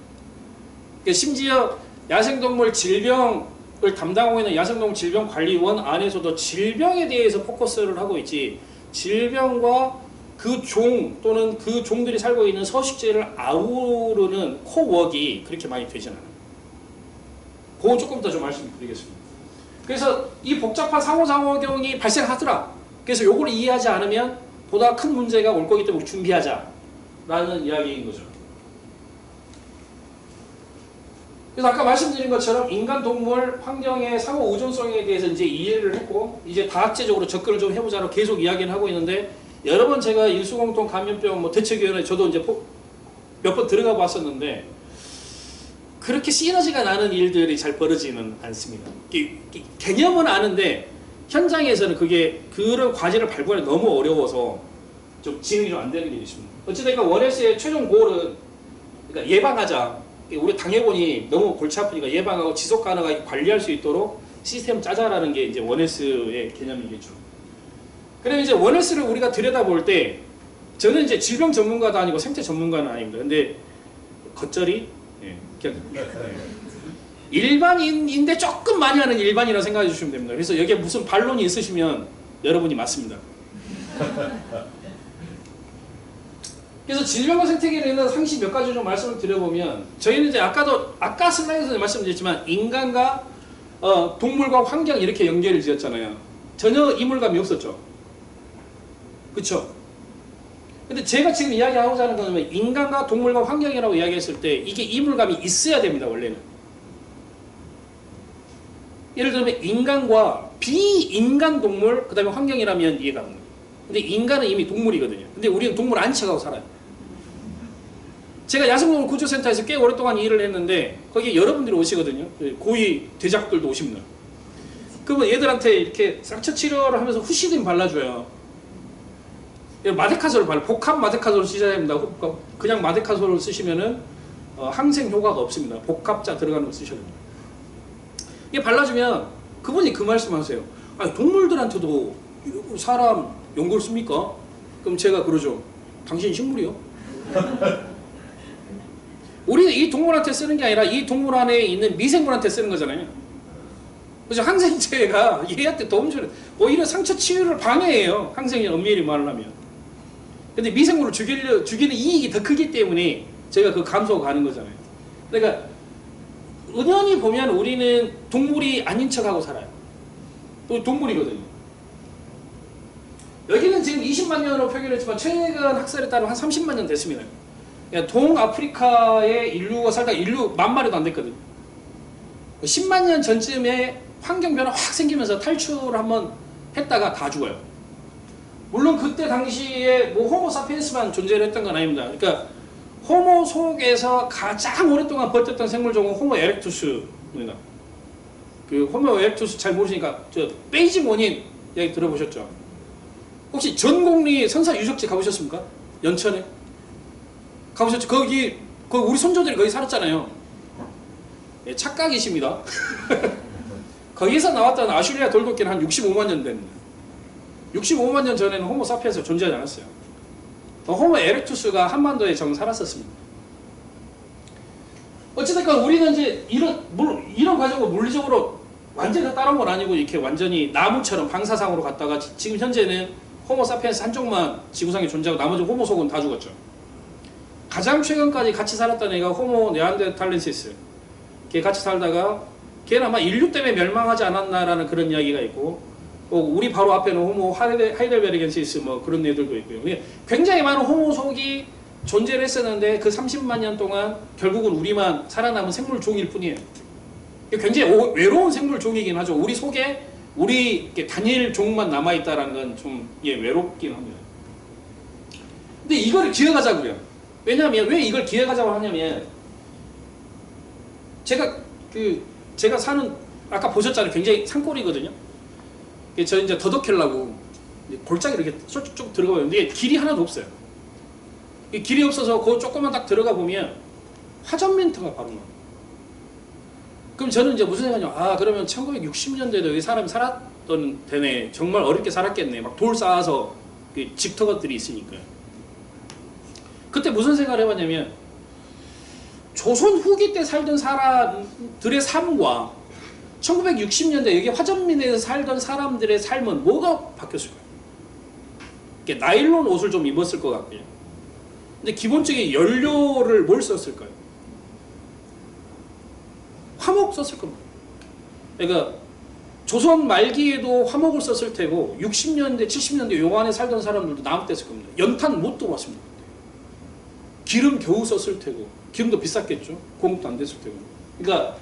그러니까 심지어 야생동물 질병을 담당하고 있는 야생동물 질병관리원 안에서도 질병에 대해서 포커스를 하고 있지 질병과 그 종 또는 그 종들이 살고 있는 서식지를 아우르는 코워크가 그렇게 많이 되진 않아요. 그건 조금 더 좀 말씀드리겠습니다. 그래서 이 복잡한 상호작용이 발생하더라. 그래서 요걸 이해하지 않으면 보다 큰 문제가 올 거기 때문에 준비하자라는 이야기인 거죠. 그래서 아까 말씀드린 것처럼 인간, 동물, 환경의 상호 의존성에 대해서 이제 이해를 했고 이제 다학제적으로 접근을 좀 해보자고 계속 이야기를 하고 있는데 여러 번 제가 일수공통 감염병 뭐 대책위원회 저도 이제 몇 번 들어가 봤었는데 그렇게 시너지가 나는 일들이 잘 벌어지는 않습니다. 개념은 아는데 현장에서는 그런 과제를 발굴하기 너무 어려워서 좀 진행이 좀 안 되는 게 있습니다. 어찌됐건 원에스의 최종 골은 그러니까 예방하자. 우리 당해보니 너무 골치 아프니까 예방하고 지속 가능하게 관리할 수 있도록 시스템 짜자라는 게 이제 원에스의 개념이겠죠. 그럼 이제 원에스를 우리가 들여다볼 때 저는 이제 질병 전문가도 아니고 생태 전문가는 아닙니다. 근데 겉절이 그냥 일반인인데 조금 많이 하는 일반이라고 생각해 주시면 됩니다. 그래서 여기에 무슨 반론이 있으시면 여러분이 맞습니다. 그래서 질병과 생태계에 대한 상식 몇 가지 좀 말씀을 드려보면 저희는 이제 아까 슬라이드에서 말씀드렸지만 인간과 동물과 환경 이렇게 연결을 지었잖아요. 전혀 이물감이 없었죠. 그쵸? 근데 제가 지금 이야기하고자 하는 건 인간과 동물과 환경이라고 이야기했을 때 이게 이물감이 있어야 됩니다. 원래는. 예를 들면 인간과 비인간 동물 그 다음에 환경이라면 이해가 안 가요. 근데 인간은 이미 동물이거든요. 근데 우리는 동물 안 척하고 살아요. 제가 야생동물 구조센터에서 꽤 오랫동안 일을 했는데 거기에 여러분들이 오시거든요. 고위 대작들도 오십니다. 그러면 얘들한테 이렇게 상처 치료를 하면서 후시딘 발라줘요. 마데카솔을 복합 마데카솔을 쓰셔야 됩니다. 그냥 마데카솔을 쓰시면은 항생 효과가 없습니다. 복합자 들어가는 거 쓰셔야 됩니다. 이게 발라주면 그분이 그 말씀하세요. 아니, 동물들한테도 사람 연고를 씁니까? 그럼 제가 그러죠. 당신 식물이요? 우리는 이 동물한테 쓰는 게 아니라 이 동물 안에 있는 미생물한테 쓰는 거잖아요. 그래서 항생제가 얘한테 도움 주는 오히려 상처 치유를 방해해요. 항생이 엄밀히 말하면. 근데 미생물을 죽이는 이익이 더 크기 때문에 저희가 그 감소가 가는 거잖아요. 그러니까 은연히 보면 우리는 동물이 아닌 척하고 살아요. 또 동물이거든요. 여기는 지금 20만 년으로 표기했지만 최근 학설에 따르면 한 30만 년 됐습니다. 그러니까 동아프리카에 인류가 살다가 인류 10,000마리도 안 됐거든요. 10만 년 전쯤에 환경 변화 확 생기면서 탈출을 한번 했다가 다 죽어요. 물론 그때 당시에 뭐 호모 사피엔스만 존재를 했던 건 아닙니다. 그러니까 호모 속에서 가장 오랫동안 버텼던 생물종은 호모 에렉투스입니다. 그 호모 에렉투스 잘 모르시니까 저 베이징 원인 얘기 들어보셨죠? 혹시 전곡리 선사 유적지 가보셨습니까? 연천에 가보셨죠? 거기 우리 손조들이 거기 살았잖아요. 네, 착각이십니다. 거기서 나왔던 아슈리아 돌도끼는 한 65만 년 됩니다. 65만 년 전에는 호모 사피엔스가 존재하지 않았어요. 호모 에렉투스가 한반도에 정 살았었습니다. 어쨌든 우리는 이제 이런 과정을 물리적으로 완전히 따라온 건 아니고 이렇게 완전히 나무처럼 방사상으로 갔다가 지금 현재는 호모 사피엔스 한쪽만 지구상에 존재하고 나머지 호모 속은 다 죽었죠. 가장 최근까지 같이 살았던 애가 호모 네안데르탈렌시스. 걔 같이 살다가 걔는 아마 인류 때문에 멸망하지 않았나라는 그런 이야기가 있고 우리 바로 앞에는 호모 하이델베르겐시스 뭐 그런 애들도 있고요. 굉장히 많은 호모 속이 존재를 했었는데 그 30만 년 동안 결국은 우리만 살아남은 생물 종일 뿐이에요. 굉장히 외로운 생물 종이긴 하죠. 우리 속에 우리 단일 종만 남아있다는 건 좀 외롭긴 합니다. 근데 이거를 기억하자고요. 왜냐하면 왜 이걸 기억하자고 하냐면 제가 사는 아까 보셨잖아요. 굉장히 산골이거든요. 저 이제 더덕해려고 골짜기 이렇게 쭉 들어가요. 근데 길이 하나도 없어요. 길이 없어서 그 조금만 딱 들어가 보면 화전민터가 바로 나와요. 그럼 저는 이제 무슨 생각이냐? 그러면 1960년대도 여기 사람이 살았던 데네. 정말 어렵게 살았겠네. 막 돌 쌓아서 집터 것들이 있으니까요. 그때 무슨 생각을 해봤냐면 조선 후기 때 살던 사람들의 삶과 1960년대 여기 화전민에서 살던 사람들의 삶은 뭐가 바뀌었을까요? 나일론 옷을 좀 입었을 것 같고요. 근데 기본적인 연료를 뭘 썼을까요? 화목 썼을 겁니다. 그러니까 조선 말기에도 화목을 썼을 테고 60년대, 70년대 요 안에 살던 사람들도 나무 뗐을 겁니다. 연탄 못 들어왔습니다. 기름 겨우 썼을 테고 기름도 비쌌겠죠. 공급도 안 됐을 테고. 그러니까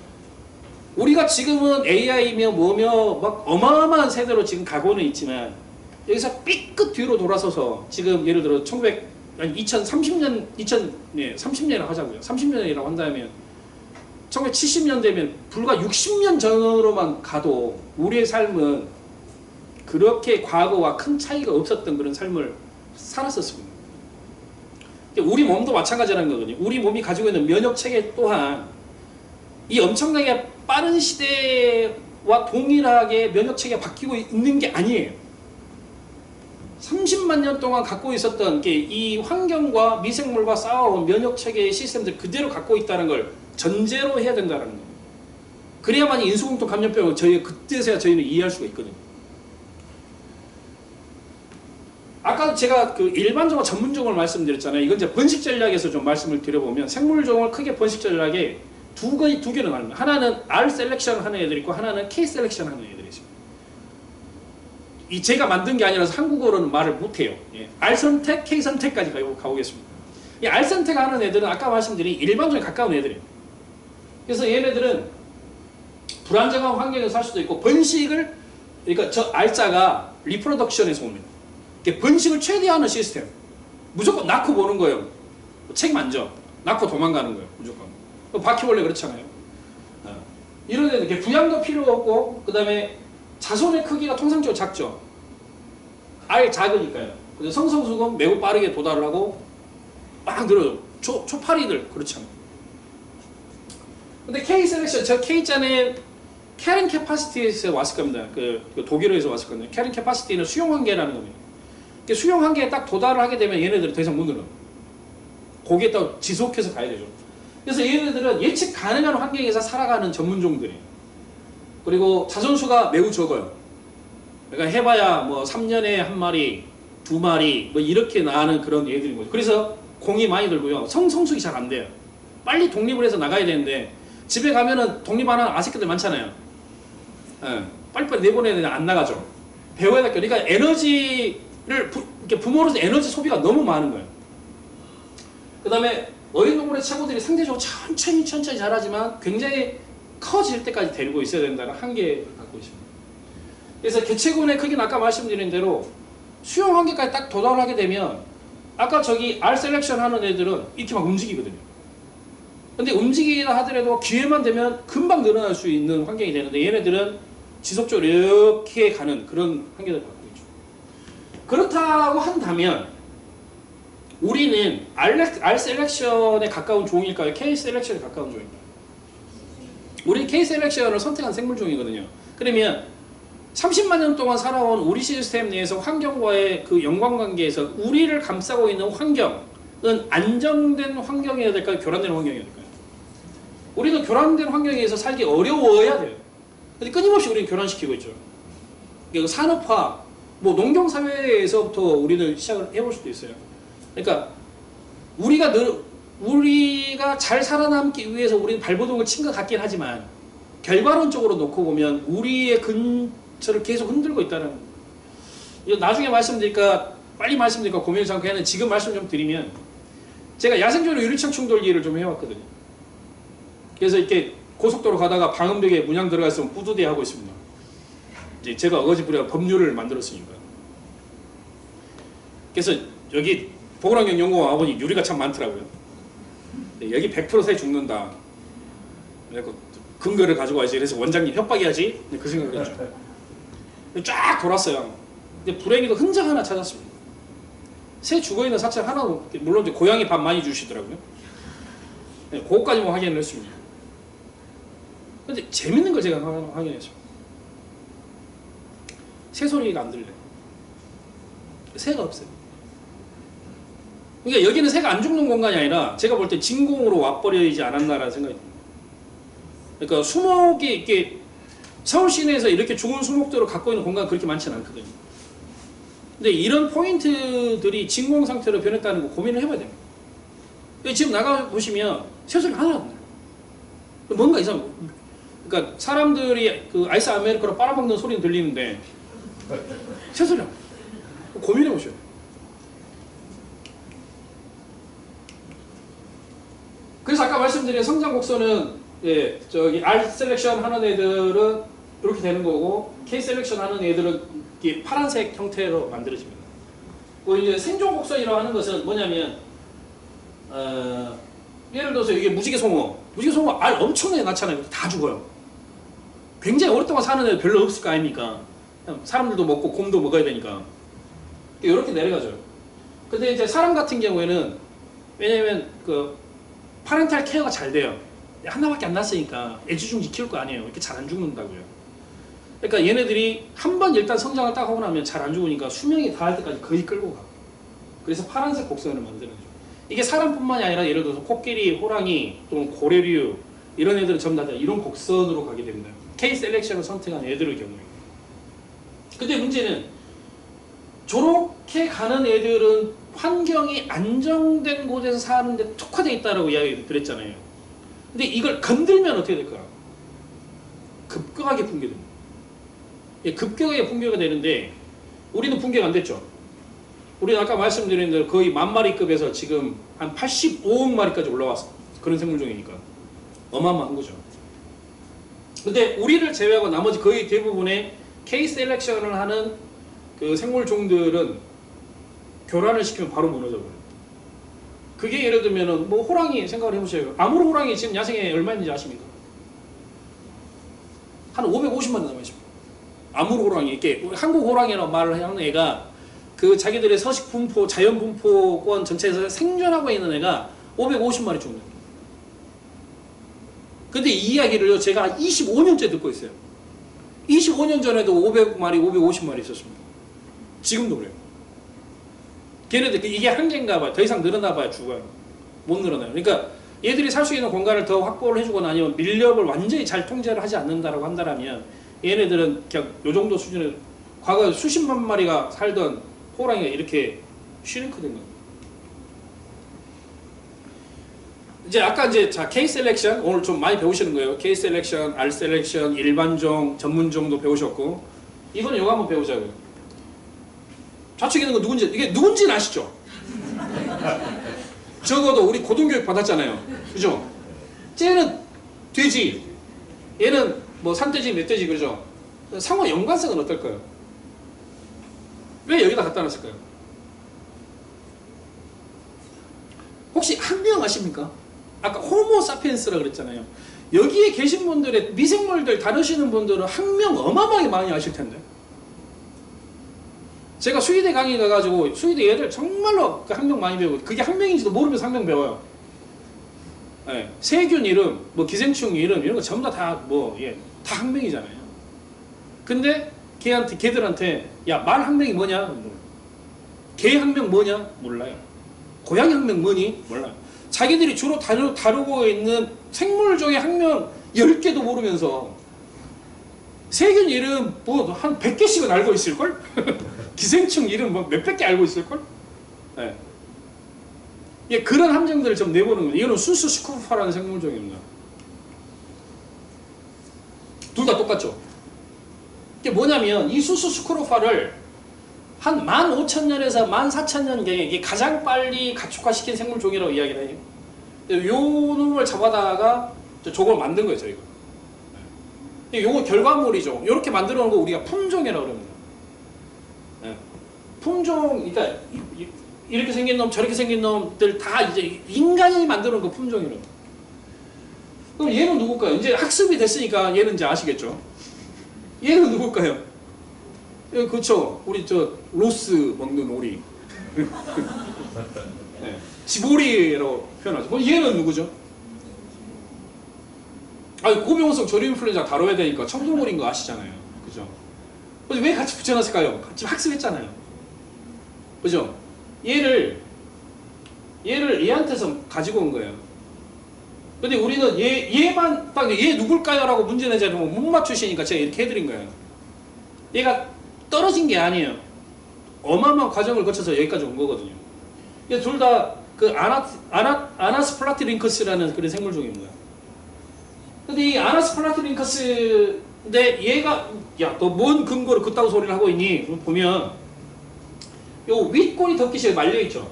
우리가 지금은 AI며 뭐며 막 어마어마한 세대로 지금 가고는 있지만 여기서 삐끗 뒤로 돌아서서 지금 예를 들어 2030년, 30년이라고 하자고요. 30년이라고 한다면 1970년 되면 불과 60년 전으로만 가도 우리의 삶은 그렇게 과거와 큰 차이가 없었던 그런 삶을 살았었습니다. 우리 몸도 마찬가지라는 거거든요. 우리 몸이 가지고 있는 면역체계 또한 이 엄청나게 빠른 시대와 동일하게 면역체계가 바뀌고 있는 게 아니에요. 30만 년 동안 갖고 있었던 게 이 환경과 미생물과 싸워온 면역체계의 시스템들 그대로 갖고 있다는 걸 전제로 해야 된다는 거예요. 그래야만 인수공통 감염병을 그때서야 저희는 이해할 수가 있거든요. 아까 제가 일반적으로 전문종을 말씀드렸잖아요. 이건 이제 번식 전략에서 좀 말씀을 드려보면 생물종을 크게 번식 전략에 두 개로 나눕니다. 하나는 R 셀렉션 하는 애들이 있고 하나는 K 셀렉션 하는 애들이 있습니다. 제가 만든 게 아니라서 한국어로는 말을 못해요. R 선택, K 선택까지 가보겠습니다. 이 R 선택하는 애들은 아까 말씀드린 일반종에 가까운 애들이에요. 그래서 얘네들은 불안정한 환경에서 살 수도 있고 번식을 그러니까 저 R자가 리프로덕션에서 옵니다. 번식을 최대화하는 시스템. 무조건 낳고 보는 거예요. 책임 안 져. 낳고 도망가는 거예요. 무조건. 바퀴벌레 그렇잖아요. 이런 애들 부양도 필요 없고 그 다음에 자손의 크기가 통상적으로 작죠. 아예 작으니까요. 성성수건 매우 빠르게 도달을 하고 막 늘어요. 초파리들 그렇잖아요. 근데 K 셀렉션, 저 K자는 캐링 캐파시티에서 왔을 겁니다. 그 독일어에서 왔을 겁니다. 캐링 캐파시티는 수용 한계라는 겁니다. 수용 한계에 딱 도달을 하게 되면 얘네들은 더 이상 못 늘어요. 거기에 또 지속해서 가야 되죠. 그래서 얘네들은 예측 가능한 환경에서 살아가는 전문종들이에요. 그리고 자손수가 매우 적어요. 그러니까 해봐야 뭐 3년에 1마리, 2마리 뭐 이렇게 나는 그런 애들인 거죠. 그래서 공이 많이 들고요. 성숙이 잘 안 돼요. 빨리 독립을 해서 나가야 되는데 집에 가면은 독립하는 아새끼들 많잖아요. 빨리빨리 내보내야 되는데 안 나가죠. 배워야 될 게. 그러니까 에너지 이렇게 부모로서 에너지 소비가 너무 많은 거예요. 그 다음에 어린 동물의 체구들이 상대적으로 천천히 자라지만 굉장히 커질 때까지 데리고 있어야 된다는 한계를 갖고 있습니다. 그래서 개체군의 크기는 아까 말씀드린 대로 수용 한계까지 딱 도달하게 되면 아까 저기 R 셀렉션 하는 애들은 이렇게 막 움직이거든요. 근데 움직이다 하더라도 기회만 되면 금방 늘어날 수 있는 환경이 되는데 얘네들은 지속적으로 이렇게 가는 그런 환경을 갖고 있죠. 그렇다고 한다면 우리는 R 셀렉션에 가까운 종일까요? K 셀렉션에 가까운 종일까요? 우리 K 셀렉션을 선택한 생물종이거든요. 그러면 30만 년 동안 살아온 우리 시스템 내에서 환경과의 그 연관관계에서 우리를 감싸고 있는 환경은 안정된 환경이어야 될까요? 교란된 환경이어야 될까요? 우리는 교란된 환경에서 살기 어려워야 돼요. 근데 끊임없이 우리는 교란시키고 있죠. 그러니까 산업화, 뭐 농경사회에서부터 우리는 시작을 해볼 수도 있어요. 그러니까 우리가 잘 살아남기 위해서 우리는 발버둥을 친 것 같긴 하지만 결과론적으로 놓고 보면 우리의 근처를 계속 흔들고 있다는, 이거 나중에 말씀드릴까 빨리 말씀드릴까 고민을 잠깐 했는데 지금 말씀 좀 드리면, 제가 야생적으로 유리창 충돌기를 좀 해왔거든요. 그래서 이렇게 고속도로 가다가 방음벽에 문양 들어가 있으면 뿌듯해 하고 있습니다. 이제 제가 어거지 부려 법률을 만들었으니까. 그래서 여기 보건환경연구원 와보니 유리가 참 많더라고요. 여기 100% 죽는다. 그래서 근거를 가지고 와야지. 그래서 원장님 협박해야지. 그 생각을 했죠. 쫙 돌았어요. 근데 불행히도 흔적 하나 찾았습니다. 새 죽어있는 사체 하나, 물론 이제 고양이 밥 많이 주시더라고요. 네, 그거까지만 확인을 했습니다. 근데 재밌는 걸 제가 확인했죠. 새 소리가 안 들려요. 새가 없어요. 그러니까 여기는 새가 안 죽는 공간이 아니라 제가 볼 때 진공으로 와버리지 않았나라는 생각이 듭니다. 그러니까 수목이 이렇게 서울 시내에서 이렇게 좋은 수목들을 갖고 있는 공간이 그렇게 많지는 않거든요. 근데 이런 포인트들이 진공 상태로 변했다는 거 고민을 해봐야 됩니다. 지금 나가보시면 새소리가 하나도 안 나요. 뭔가 이상. 그러니까 사람들이 그 아이스 아메리카노 빨아먹는 소리는 들리는데 새소리가 안 나요. 고민해보셔야 돼요. 그래서 아까 말씀드린 성장 곡선은 예, 저기 R 셀렉션 하는 애들은 이렇게 되는 거고 K 셀렉션 하는 애들은 이렇게 파란색 형태로 만들어집니다. 그 이제 생존 곡선이라고 하는 것은 뭐냐면 예를 들어서 이게 무지개송어 알 엄청나게 낳잖아요. 다 죽어요. 굉장히 오랫동안 사는 애들 별로 없을 거 아닙니까? 사람들도 먹고 곰도 먹어야 되니까 이렇게 내려가죠. 근데 이제 사람 같은 경우에는 왜냐면 그 파렌탈 케어가 잘 돼요. 하나밖에 안 났으니까 애지중지 키울 거 아니에요. 이렇게 잘 안 죽는다고요. 그러니까 얘네들이 한번 일단 성장을 딱 하고 나면 잘 안 죽으니까 수명이 다할 때까지 거의 끌고 가요. 그래서 파란색 곡선을 만드는 거죠. 이게 사람뿐만이 아니라 예를 들어서 코끼리, 호랑이, 또는 고래류 이런 애들은 전부 다 이런 곡선으로 가게 됩니다. K 셀렉션을 선택한 애들의 경우에. 근데 문제는 저렇게 가는 애들은 환경이 안정된 곳에서 사는데 특화되어 있다고 이야기 드렸잖아요. 근데 이걸 건들면 어떻게 될까? 급격하게 붕괴됩니다. 예, 급격하게 붕괴가 되는데 우리는 붕괴가 안 됐죠. 우리는 아까 말씀드린 대로 거의 10,000마리급에서 지금 한 85억 마리까지 올라왔어. 그런 생물종이니까 어마어마한 거죠. 근데 우리를 제외하고 나머지 거의 대부분의 K 셀렉션을 하는 그 생물종들은 교란을 시키면 바로 무너져버려요. 그게 예를 들면은 뭐 호랑이 생각을 해보세요. 아무르 호랑이 지금 야생에 얼마 있는지 아십니까? 한 550만 원 남아있습니다. 아무르 호랑이. 이렇게 한국 호랑이라고 말을 하는 애가 그 자기들의 서식 분포, 자연 분포권 전체에서 생존하고 있는 애가 550마리 정도. 근데 이 이야기를요 제가 25년째 듣고 있어요. 25년 전에도 500마리, 550마리 있었습니다. 지금도 그래요. 걔네들 이게 한계인가 봐요. 더 이상 늘어나 봐야 죽어요. 못 늘어나요. 그러니까 얘들이 살 수 있는 공간을 더 확보를 해주거나 아니면 밀렵을 완전히 잘 통제를 하지 않는다라고 한다면 얘네들은 그냥 요 정도 수준의 과거 수십만 마리가 살던 호랑이가 이렇게 슈링크된 거예요. 이제 아까 이제 자 K 셀렉션 오늘 좀 많이 배우시는 거예요. K 셀렉션, R 셀렉션, 일반종, 전문종도 배우셨고 이번에 이거 한번 배우자고요. 좌측에 있는 거 누군지, 이게 누군지는 아시죠? 적어도 우리 고등교육 받았잖아요. 그죠? 쟤는 돼지, 얘는 뭐 산돼지, 멧돼지, 그러죠? 상호 연관성은 어떨까요? 왜 여기다 갖다 놨을까요? 혹시 학명 아십니까? 아까 호모사피엔스라 그랬잖아요. 여기에 계신 분들의 미생물들 다루시는 분들은 학명 어마어마하게 많이 아실 텐데. 제가 수의대 강의 가가지고 수의대 애들 정말로 그 학명 많이 배우고, 그게 학명인지도 모르면서 학명 배워요. 예, 세균 이름, 뭐 기생충 이름 이런 거 전부 다 뭐 다 학명이잖아요. 근데 걔들한테 야, 말 학명이 뭐냐? 개 학명 뭐냐? 몰라요. 고양이 학명 뭐니? 몰라요. 자기들이 주로 다루고 있는 생물종의 학명 10개도 모르면서 세균 이름 뭐 한 100개씩은 알고 있을걸? 기생충 이름 뭐 몇백 개 알고 있을걸? 네. 예, 그런 함정들을 좀 내보는 거예요. 이거는 순수 스쿠파라는 생물종입니다. 둘 다 똑같죠? 이게 뭐냐면 이 순수 스쿠로파를 한 15,000년에서 14,000년경에 이게 가장 빨리 가축화시킨 생물종이라고 이야기를 해요. 요 놈을 잡아다가 저걸 만든 거예요, 저희가. 요거 결과물이죠. 이렇게 만들어 놓은 거 우리가 품종이라고 그럽니다. 품종, 그러니까 이렇게 생긴 놈, 저렇게 생긴 놈들 다 이제 인간이 만들어 놓은 거 품종이라고. 그럼 얘는 누굴까요? 이제 학습이 됐으니까 얘는 이제 아시겠죠? 얘는 누굴까요? 예, 그렇죠. 우리 저 로스 먹는 오리. 네. 지보리라고 표현하죠. 그럼 얘는 누구죠? 아니, 고병원성 조류인플루엔자 다뤄야 되니까 청동오리인 거 아시잖아요. 그죠? 근데 왜 같이 붙여놨을까요? 같이 학습했잖아요. 그죠? 얘를 얘한테서 가지고 온 거예요. 근데 우리는 얘만 딱 얘 누굴까요? 라고 문제 내자면 못 맞추시니까 제가 이렇게 해드린 거예요. 얘가 떨어진 게 아니에요. 어마어마한 과정을 거쳐서 여기까지 온 거거든요. 둘 다 그 아나스플라티링커스라는 그런 생물종입니다. 근데 이 아나스플라티링커스인데 얘가 야, 너 뭔 근거로 그따구 소리를 하고 있니? 보면 요 윗꼬리 덮개시에 말려있죠.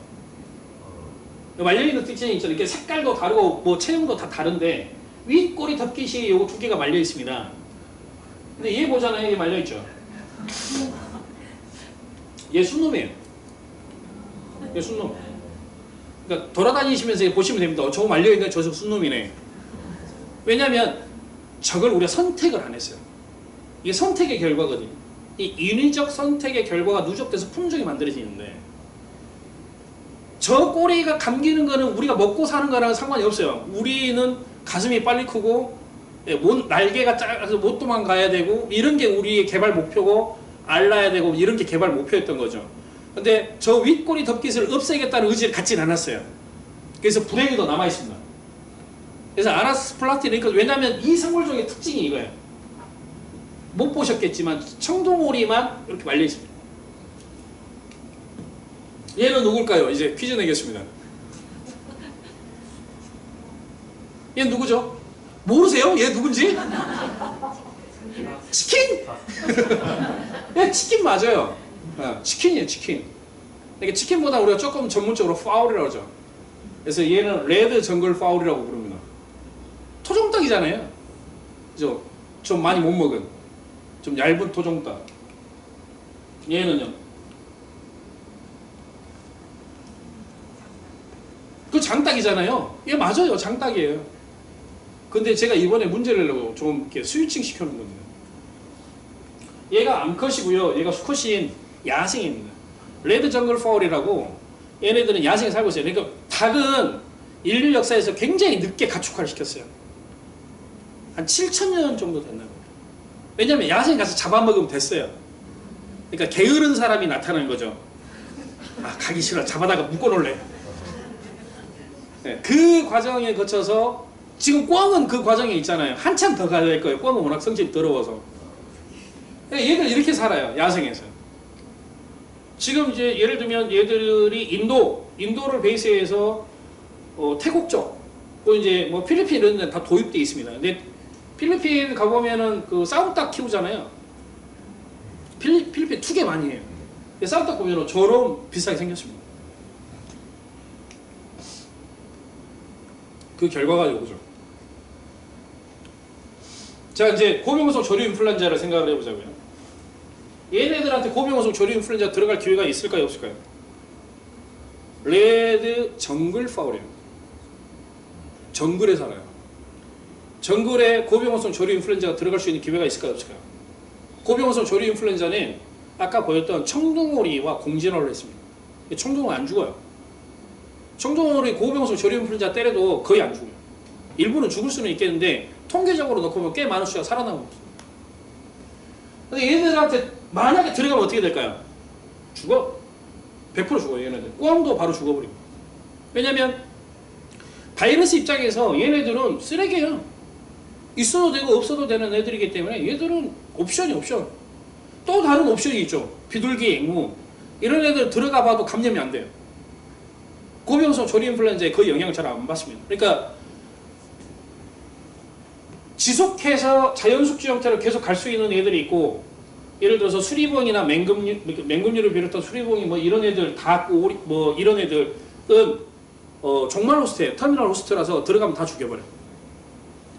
말려있는 특징이 있죠. 이렇게 색깔도 다르고 뭐 체형도 다 다른데 윗꼬리 덮개시에 요거 두 개가 말려있습니다. 근데 얘 보잖아요. 얘 말려있죠. 얘 순놈이에요. 얘 순놈. 그러니까 돌아다니시면서 보시면 됩니다. 저거 말려있는 저 순놈이네. 왜냐면 저걸 우리가 선택을 안 했어요. 이게 선택의 결과거든요. 이 인위적 선택의 결과가 누적돼서 품종이 만들어지는데 저 꼬리가 감기는 거는 우리가 먹고 사는 거랑 상관이 없어요. 우리는 가슴이 빨리 크고 날개가 작아서 못 도망가야 되고 이런 게 우리의 개발 목표고 알라야 되고 이런 게 개발 목표였던 거죠. 근데 저 윗꼬리 덮개를 없애겠다는 의지를 갖진 않았어요. 그래서 불행이 더 남아있습니다. 그래서 아나스플라티링커스, 왜냐하면 이 생물종의 특징이 이거예요. 못 보셨겠지만 청동오리만 이렇게 말려있습니다. 얘는 누굴까요? 이제 퀴즈 내겠습니다. 얘는 누구죠? 모르세요? 얘 누군지? 치킨? 얘 치킨 맞아요. 치킨이에요, 치킨. 그러니까 치킨보다 우리가 조금 전문적으로 파울이라고 하죠. 그래서 얘는 레드 정글 파울이라고 부릅니다. 토종닭이잖아요. 그죠? 좀 많이 못 먹은, 좀 얇은 토종닭. 얘는요? 그 장닭이잖아요. 얘 맞아요, 장닭이에요. 근데 제가 이번에 문제를 내고 좀 이렇게 스위칭 시켜놓은 겁니다. 얘가 암컷이고요. 얘가 수컷인 야생입니다. 레드 정글 파울이라고 얘네들은 야생에 살고 있어요. 그러니까 닭은 인류 역사에서 굉장히 늦게 가축화를 시켰어요. 한 7,000년 정도 됐나 봐요. 왜냐면 야생에 가서 잡아먹으면 됐어요. 그러니까 게으른 사람이 나타나는 거죠. 아, 가기 싫어. 잡아다가 묶어놓을래. 네, 그 과정에 거쳐서 지금 꿩은 그 과정에 있잖아요. 한참 더 가야 될 거예요. 꿩은 워낙 성질이 더러워서. 얘들 이렇게 살아요. 야생에서. 지금 이제 예를 들면 얘들이 인도를 베이스해서 태국 쪽, 또 이제 뭐 필리핀 이런 데 다 도입되어 있습니다. 근데 필리핀 가보면은 그 쌍닭 키우잖아요. 필리핀 투개 많이 해요. 쌀떡 보면 저런 비슷하게 생겼습니다. 그 결과가 이거죠. 자, 이제 고병원성 조류 인플루엔자를 생각을 해보자고요. 얘네들한테 고병원성 조류 인플루엔자 들어갈 기회가 있을까요, 없을까요? 레드 정글 파울이에요. 정글에 살아요. 정글에 고병원성 조류 인플루엔자가 들어갈 수 있는 기회가 있을까요, 없을까요? 고병원성 조류 인플루엔자는 아까 보였던 청둥오리와 공진화를 했습니다. 청둥오리 안 죽어요. 청둥오리 고병원성 조류 인플루엔자 때려도 거의 안 죽어요. 일부는 죽을 수는 있겠는데 통계적으로 놓고 보면 꽤 많은 수가 살아나고 있어요. 근데 얘네들한테 만약에 들어가면 어떻게 될까요? 죽어. 100% 죽어요, 얘네들. 꽝도 바로 죽어버리고. 왜냐면 바이러스 입장에서 얘네들은 쓰레기예요. 있어도 되고 없어도 되는 애들이기 때문에 얘들은 옵션이 옵션. 또 다른 옵션이 있죠. 비둘기, 앵무 이런 애들 들어가 봐도 감염이 안 돼요. 고병원성 조류 인플루엔자에 거의 영향을 잘 안 받습니다. 그러니까 지속해서 자연숙주 형태로 계속 갈 수 있는 애들이 있고, 예를 들어서 수리봉이나 맹금류를 비롯한 수리봉이 뭐 이런 애들 다 뭐 이런 애들은 종말 호스트예요. 터미널 호스트라서 들어가면 다 죽여버려요.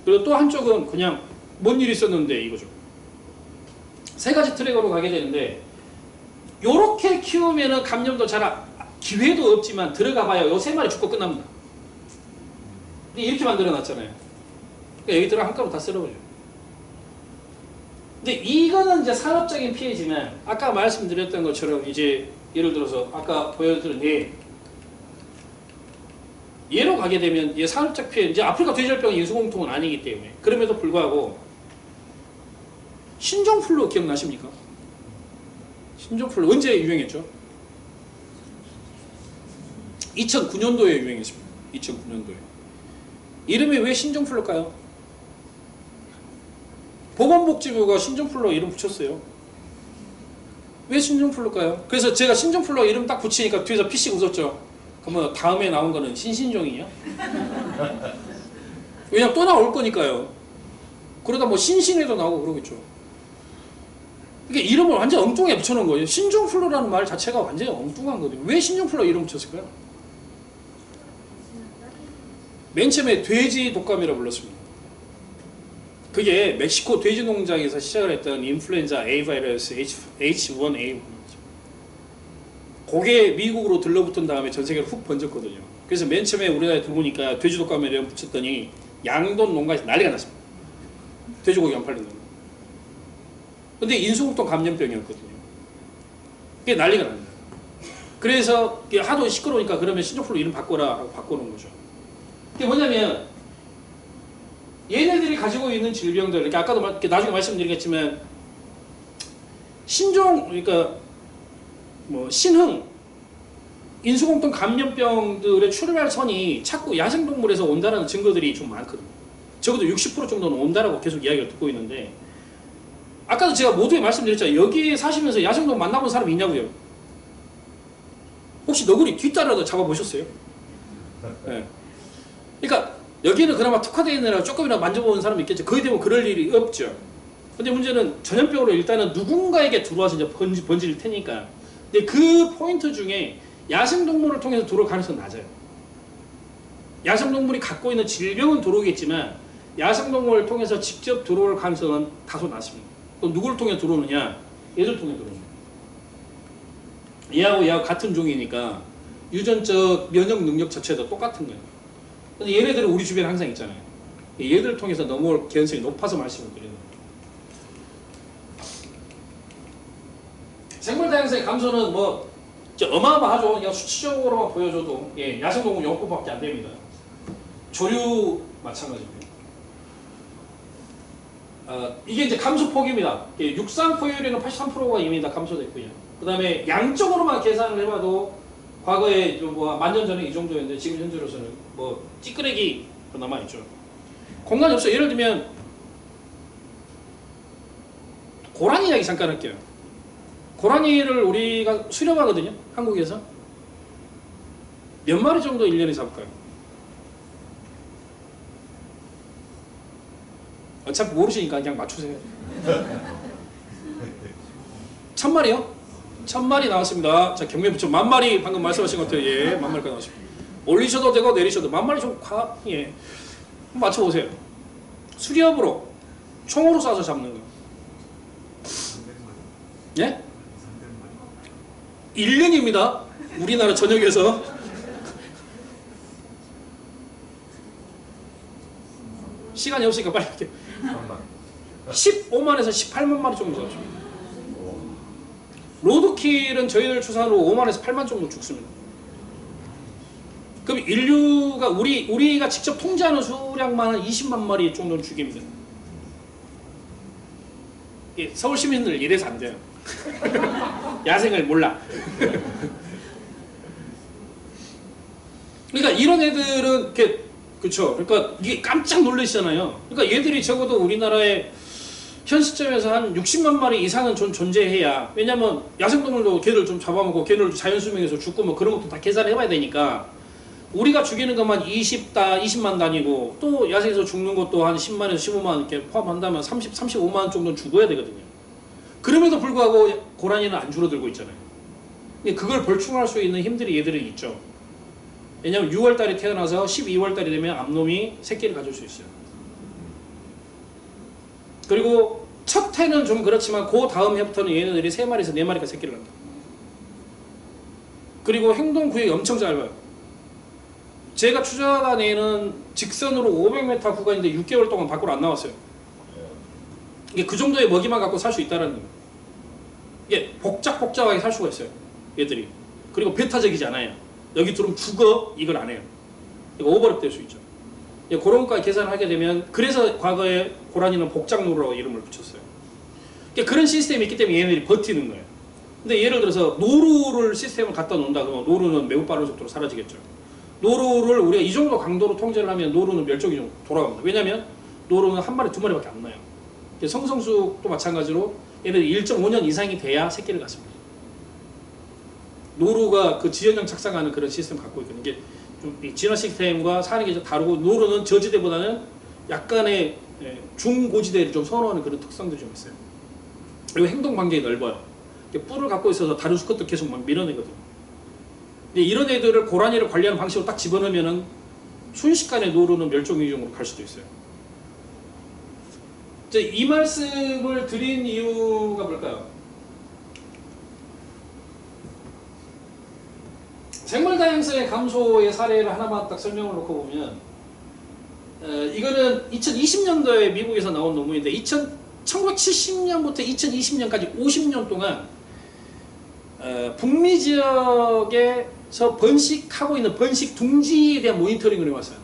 그리고 또 한쪽은 그냥 뭔 일이 있었는데 이거죠. 세 가지 트랙으로 가게 되는데, 요렇게 키우면은 감염도 기회도 없지만 들어가 봐요. 요 세 마리 죽고 끝납니다. 이렇게 만들어 놨잖아요. 그러니까 여기들은 한꺼번에 다 쓸어버려요. 근데 이거는 이제 산업적인 피해지만, 아까 말씀드렸던 것처럼 이제 예를 들어서 아까 보여드린 얘로 가게 되면 얘 산업적 피해, 이제 아프리카 돼지열병 인수공통은 아니기 때문에, 그럼에도 불구하고 신종플루 기억나십니까? 신종플루 언제 유행했죠? 2009년도에 유행했습니다. 2009년도에. 이름이 왜 신종플루일까요? 보건복지부가 신종플루 이름 붙였어요. 왜 신종플루일까요? 그래서 제가 신종플루 이름 딱 붙이니까 뒤에서 피식 웃었죠. 그러면 다음에 나온 거는 신신종이요? 왜냐면 또 나올 거니까요. 그러다 뭐 신신에도 나오고 그러겠죠. 이게 이름을 완전 엉뚱하게 붙여놓은 거예요. 신종플루라는 말 자체가 완전히 엉뚱한 거거든요. 왜 신종플루 이름 붙였을까요? 맨 처음에 돼지 독감이라고 불렀습니다. 그게 멕시코 돼지 농장에서 시작을 했던 인플루엔자 A 바이러스 H1N1. 그게 미국으로 들러붙은 다음에 전 세계로 훅 번졌거든요. 그래서 맨 처음에 우리나라에 들어오니까 돼지 독감이라고 붙였더니 양돈 농가에서 난리가 났습니다. 돼지고기 안 팔린다고. 근데 인수공통 감염병이었거든요. 그게 난리가 납니다. 그래서 하도 시끄러우니까 그러면 신종플루 이름 바꿔라 하고 바꾸는 거죠. 그게 뭐냐면 얘네들이 가지고 있는 질병들, 그러니까 아까도 나중에 말씀드리겠지만 신종, 그러니까 뭐 신흥, 인수공통 감염병들의 출발선이 자꾸 야생동물에서 온다는 증거들이 좀 많거든요. 적어도 60% 정도는 온다라고 계속 이야기를 듣고 있는데, 아까도 제가 모두에 말씀드렸잖아요. 여기에 사시면서 야생동물 만나본 사람이 있냐고요? 혹시 너구리 뒷다리라도 잡아보셨어요? 네. 그러니까 여기는 그나마 특화되어 있느라 조금이라도 만져보는 사람이 있겠죠. 거의 대부분 그럴 일이 없죠. 근데 문제는 전염병으로 일단은 누군가에게 들어와서 이제 번질 테니까. 근데 그 포인트 중에 야생동물을 통해서 들어올 가능성은 낮아요. 야생동물이 갖고 있는 질병은 들어오겠지만 야생동물을 통해서 직접 들어올 가능성은 다소 낮습니다. 그럼 누구를 통해 들어오느냐? 얘들 통해 들어옵니다. 얘하고 같은 종이니까 유전적 면역 능력 자체도 똑같은 거예요. 근데 얘네들은 우리 주변에 항상 있잖아요. 얘들을 통해서 넘어올 개연성이 높아서 말씀을 드리는 거예요. 생물 다양성의 감소는 뭐 어마어마하죠. 그냥 수치적으로만 보여줘도 야생동물 0%밖에 안 됩니다. 조류 마찬가지고요. 이게 이제 감소폭입니다. 육상 포유류는 83%가 이미 다 감소됐고요. 그 다음에 양적으로만 계산을 해봐도 과거에 뭐 만년 전에 이 정도였는데 지금 현재로서는 뭐 찌끄레기 남아있죠. 공간이 없어요. 예를 들면 고라니 이야기 잠깐 할게요. 고라니를 우리가 수렵하거든요. 한국에서. 몇 마리 정도 1년에 잡을까요? 어차피 모르시니까 그냥 맞추세요. 1000마리요? 1000마리 나왔습니다. 자, 경매 부처 10,000마리 방금 말씀하신 것 같아요. 예, 10,000마리까지 나왔습니다. 올리셔도 되고 내리셔도 10,000마리 좀 예. 한번 맞춰보세요. 수리업으로 총으로 쏴서 잡는 거. 예? 1년입니다. 우리나라 전역에서. 시간이 없으니까 빨리 할게요. 15만에서 18만 마리 정도 잡습니다. 로드킬은 저희들 추산으로 5만에서 8만 정도 죽습니다. 그럼 인류가 우리가 직접 통제하는 수량만 한 20만 마리 정도는 죽입니다. 예, 서울 시민들 이래서 안 돼요. 야생을 몰라. 그러니까 이런 애들은 이렇게 그렇죠. 그러니까 이게 깜짝 놀라시잖아요. 그러니까 얘들이 적어도 우리나라에 현 시점에서 한 60만 마리 이상은 존재해야, 왜냐면 야생동물도 걔를 좀 잡아먹고 걔를 자연수명에서 죽고 뭐 그런 것도 다 계산을 해봐야 되니까 우리가 죽이는 것만 20만 단위고 또 야생에서 죽는 것도 한 10만에서 15만 이렇게 포함한다면 35만 정도는 죽어야 되거든요. 그럼에도 불구하고 고라니는 안 줄어들고 있잖아요. 그걸 벌충할 수 있는 힘들이 얘들은 있죠. 왜냐면 6월달에 태어나서 12월달이 되면 암놈이 새끼를 가질 수 있어요. 그리고 첫 해는 좀 그렇지만 그 다음 해부터는 얘네들이 3마리에서 4마리가 새끼를 낳는다. 그리고 행동 구역이 엄청 짧아요. 제가 추적한 애는 직선으로 500m 구간인데 6개월 동안 밖으로 안 나왔어요. 이게 그 정도의 먹이만 갖고 살 수 있다는 거예요. 이게 복잡하게 살 수가 있어요. 얘들이. 그리고 배타적이지 않아요. 여기 들어오면 죽어 이걸 안 해요. 이거 오버랩 될 수 있죠. 그런 것까지 계산을 하게 되면, 그래서 과거에 고라니는 복장노루라고 이름을 붙였어요. 그런 시스템이 있기 때문에 얘네들이 버티는 거예요. 근데 예를 들어서 노루를 시스템을 갖다 놓는다 그러면 노루는 매우 빠른 속도로 사라지겠죠. 노루를 우리가 이 정도 강도로 통제를 하면 노루는 멸종이 좀 돌아갑니다. 왜냐면 노루는 한 마리, 두 마리밖에 안 나요. 성성수도 마찬가지로 얘네들이 1.5년 이상이 돼야 새끼를 갖습니다. 노루가 그 지연형 착상하는 그런 시스템을 갖고 있거든요. 이게 좀 진화 시스템과 사는 게 좀 다르고, 노루는 저지대보다는 약간의 중고지대를 좀 선호하는 그런 특성들이 좀 있어요. 그리고 행동 반경이 넓어요. 뿔을 갖고 있어서 다른 수컷들 계속 막 밀어내거든요. 근데 이런 애들을 고라니를 관리하는 방식으로 딱 집어넣으면은 순식간에 노루는 멸종 위기종으로 갈 수도 있어요. 이 말씀을 드린 이유가 뭘까요? 생물 다양성의 감소의 사례를 하나만 딱 설명을 놓고 보면, 이거는 2020년도에 미국에서 나온 논문인데 1970년부터 2020년까지 50년 동안 북미 지역에서 번식하고 있는 번식 둥지에 대한 모니터링을 해왔어요.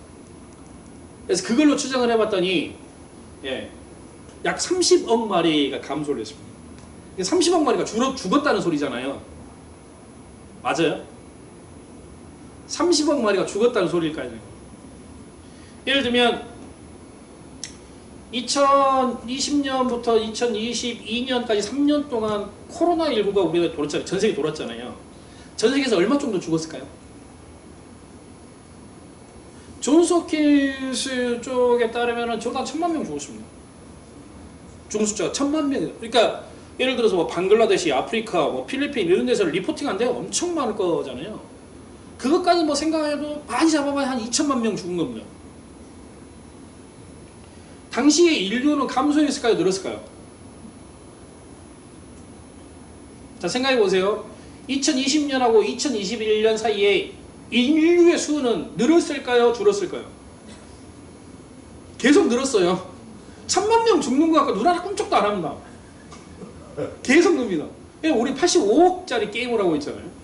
그래서 그걸로 추정을 해봤더니 약 30억 마리가 감소를 했습니다. 30억 마리가 죽었다는 소리잖아요. 맞아요? 30억 마리가 죽었다는 소리일까요? 예를 들면 2020년부터 2022년까지 3년 동안 코로나19가 우리가 돌았잖아요. 전 세계 돌았잖아요. 전 세계에서 얼마 정도 죽었을까요? 존스홉킨스 쪽에 따르면 저도 한 1,000만 명 죽었습니다. 죽은 숫자가 1,000만 명. 그러니까 예를 들어서 뭐 방글라데시, 아프리카, 뭐 필리핀 이런 데서 리포팅한 데가 엄청 많을 거잖아요. 그것까지 뭐 생각해도 많이 잡아봐야 한 2,000만 명 죽은 겁니다. 당시에 인류는 감소했을까요? 늘었을까요? 자, 생각해보세요. 2020년하고 2021년 사이에 인류의 수는 늘었을까요? 줄었을까요? 계속 늘었어요. 1,000만 명 죽는 거 같고 눈 하나 꿈쩍도 안 합니다. 계속 늡니다. 우리 85억짜리 게임을 하고 있잖아요.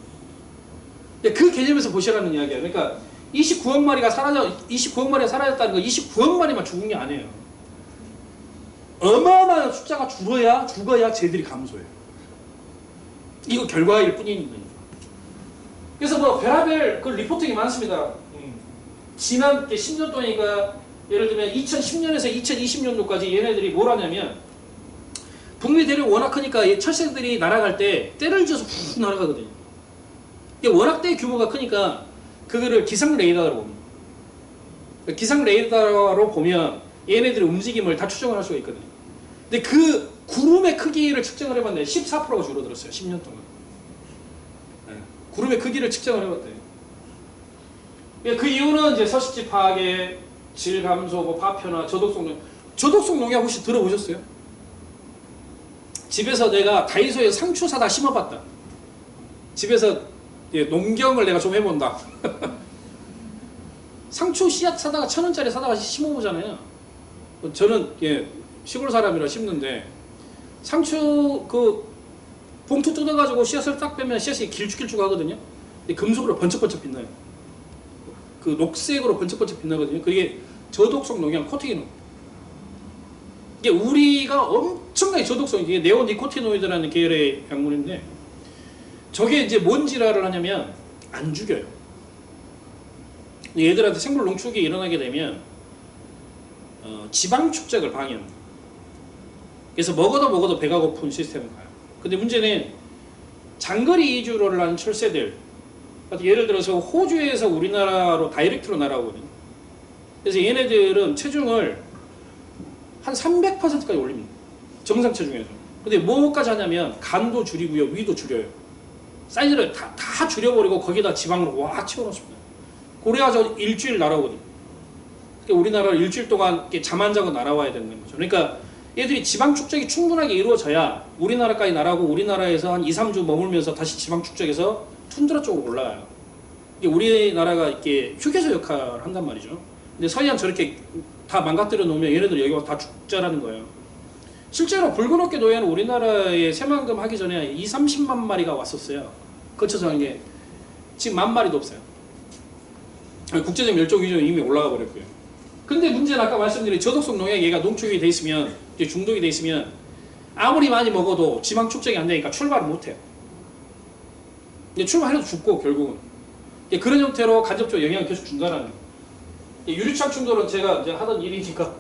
그 개념에서 보시라는 이야기예요. 그러니까 29억 마리가 사라졌다는 거 29억 마리만 죽은 게 아니에요. 어마어마한 숫자가 죽어야 쟤들이 감소해요. 이거 결과일 뿐입니다. 그래서 뭐 별하별 그 리포팅이 많습니다. 지난 10년 동안이니까 예를 들면 2010년에서 2020년도까지 얘네들이 뭘 하냐면, 북미 대륙이 워낙 크니까 철새들이 날아갈 때 때를 지어서 훅 날아가거든요. 이게 워낙 때 규모가 크니까 그거를 기상 레이더로 봅니다. 기상 레이더로 보면 얘네들의 움직임을 다 추정을 할 수가 있거든요. 근데 그 구름의 크기를 측정을 해봤는데 14%가 줄어들었어요. 10년 동안. 구름의 크기를 측정을 해봤대요. 그 이유는 이제 서식지 파괴, 질 감소, 뭐 파편화, 저독성 농약 혹시 들어보셨어요? 집에서 내가 다이소에 상추 사다 심어봤다. 집에서 농경을 내가 좀 해본다. 상추 씨앗 사다가 1,000원짜리 사다가 심어보잖아요. 저는 시골 사람이라 심는데 상추 그 봉투 뜯어가지고 씨앗을 딱 빼면 씨앗이 길쭉길쭉 하거든요. 근데 금속으로 번쩍번쩍 빛나요. 그 녹색으로 번쩍번쩍 빛나거든요. 그게 저독성 농약 코팅이노. 이게 우리가 엄청나게 저독성, 이게 네오니코티노이드라는 계열의 약물인데 저게 이제 뭔 질환을 하냐면 안 죽여요. 얘들한테 생물 농축이 일어나게 되면 지방 축적을 방해합니다. 그래서 먹어도 배가 고픈 시스템을 가요. 근데 문제는 장거리 이주를 하는 철새들, 예를 들어서 호주에서 우리나라로 다이렉트로 날아오거든요. 그래서 얘네들은 체중을 한 300%까지 올립니다. 정상 체중에서. 근데 뭐까지 하냐면 간도 줄이고요, 위도 줄여요. 사이즈를 다 줄여버리고 거기다 지방을 와 채워놓습니다. 그래가지고 일주일 날아오거든요. 그러니까 우리나라를 일주일 동안 잠 안 자고 날아와야 되는 거죠. 그러니까 얘들이 지방 축적이 충분하게 이루어져야 우리나라까지 날아오고 우리나라에서 한 2, 3주 머물면서 다시 지방 축적해서 툰드라 쪽으로 올라가요. 이게 우리나라가 이렇게 휴게소 역할을 한단 말이죠. 근데 서해안 저렇게 다 망가뜨려 놓으면 얘네들 여기 와서 다 죽자라는 거예요. 실제로 붉은 어깨 노예는 우리나라에 새만금 하기 전에 2, 30만 마리가 왔었어요. 거쳐서 한 게 지금 10,000마리도 없어요. 국제적 멸종 위기종이 이미 올라가 버렸고요. 근데 문제는 아까 말씀드린 저독성 농약 얘가 농축이 돼 있으면, 이제 중독이 돼 있으면 아무리 많이 먹어도 지방 축적이 안 되니까 출발을 못 해요. 이제 출발해도 죽고 결국은 그런 형태로 간접적으로 영향을 계속 준다는 거예요. 유류창 충돌은 제가 이제 하던 일이니까.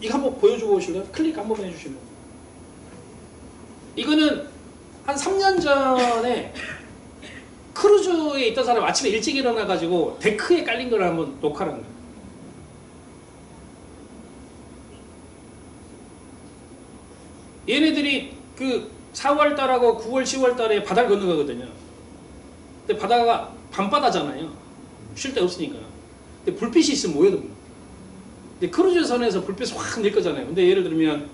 이거 한번 보여주고 오실래요? 클릭 한번 해주시면. 이거는 한 3년 전에 크루즈에 있던 사람 아침에 일찍 일어나가지고 데크에 깔린 걸 한번 녹화를 한 거예요. 얘네들이 그 4월 달하고 9월, 10월 달에 바다를 건너가거든요. 근데 바다가 밤바다잖아요. 쉴 데 없으니까. 근데 불빛이 있으면 모여듭니다. 근데 크루즈선에서 불빛이 확 낼 거잖아요. 근데 예를 들면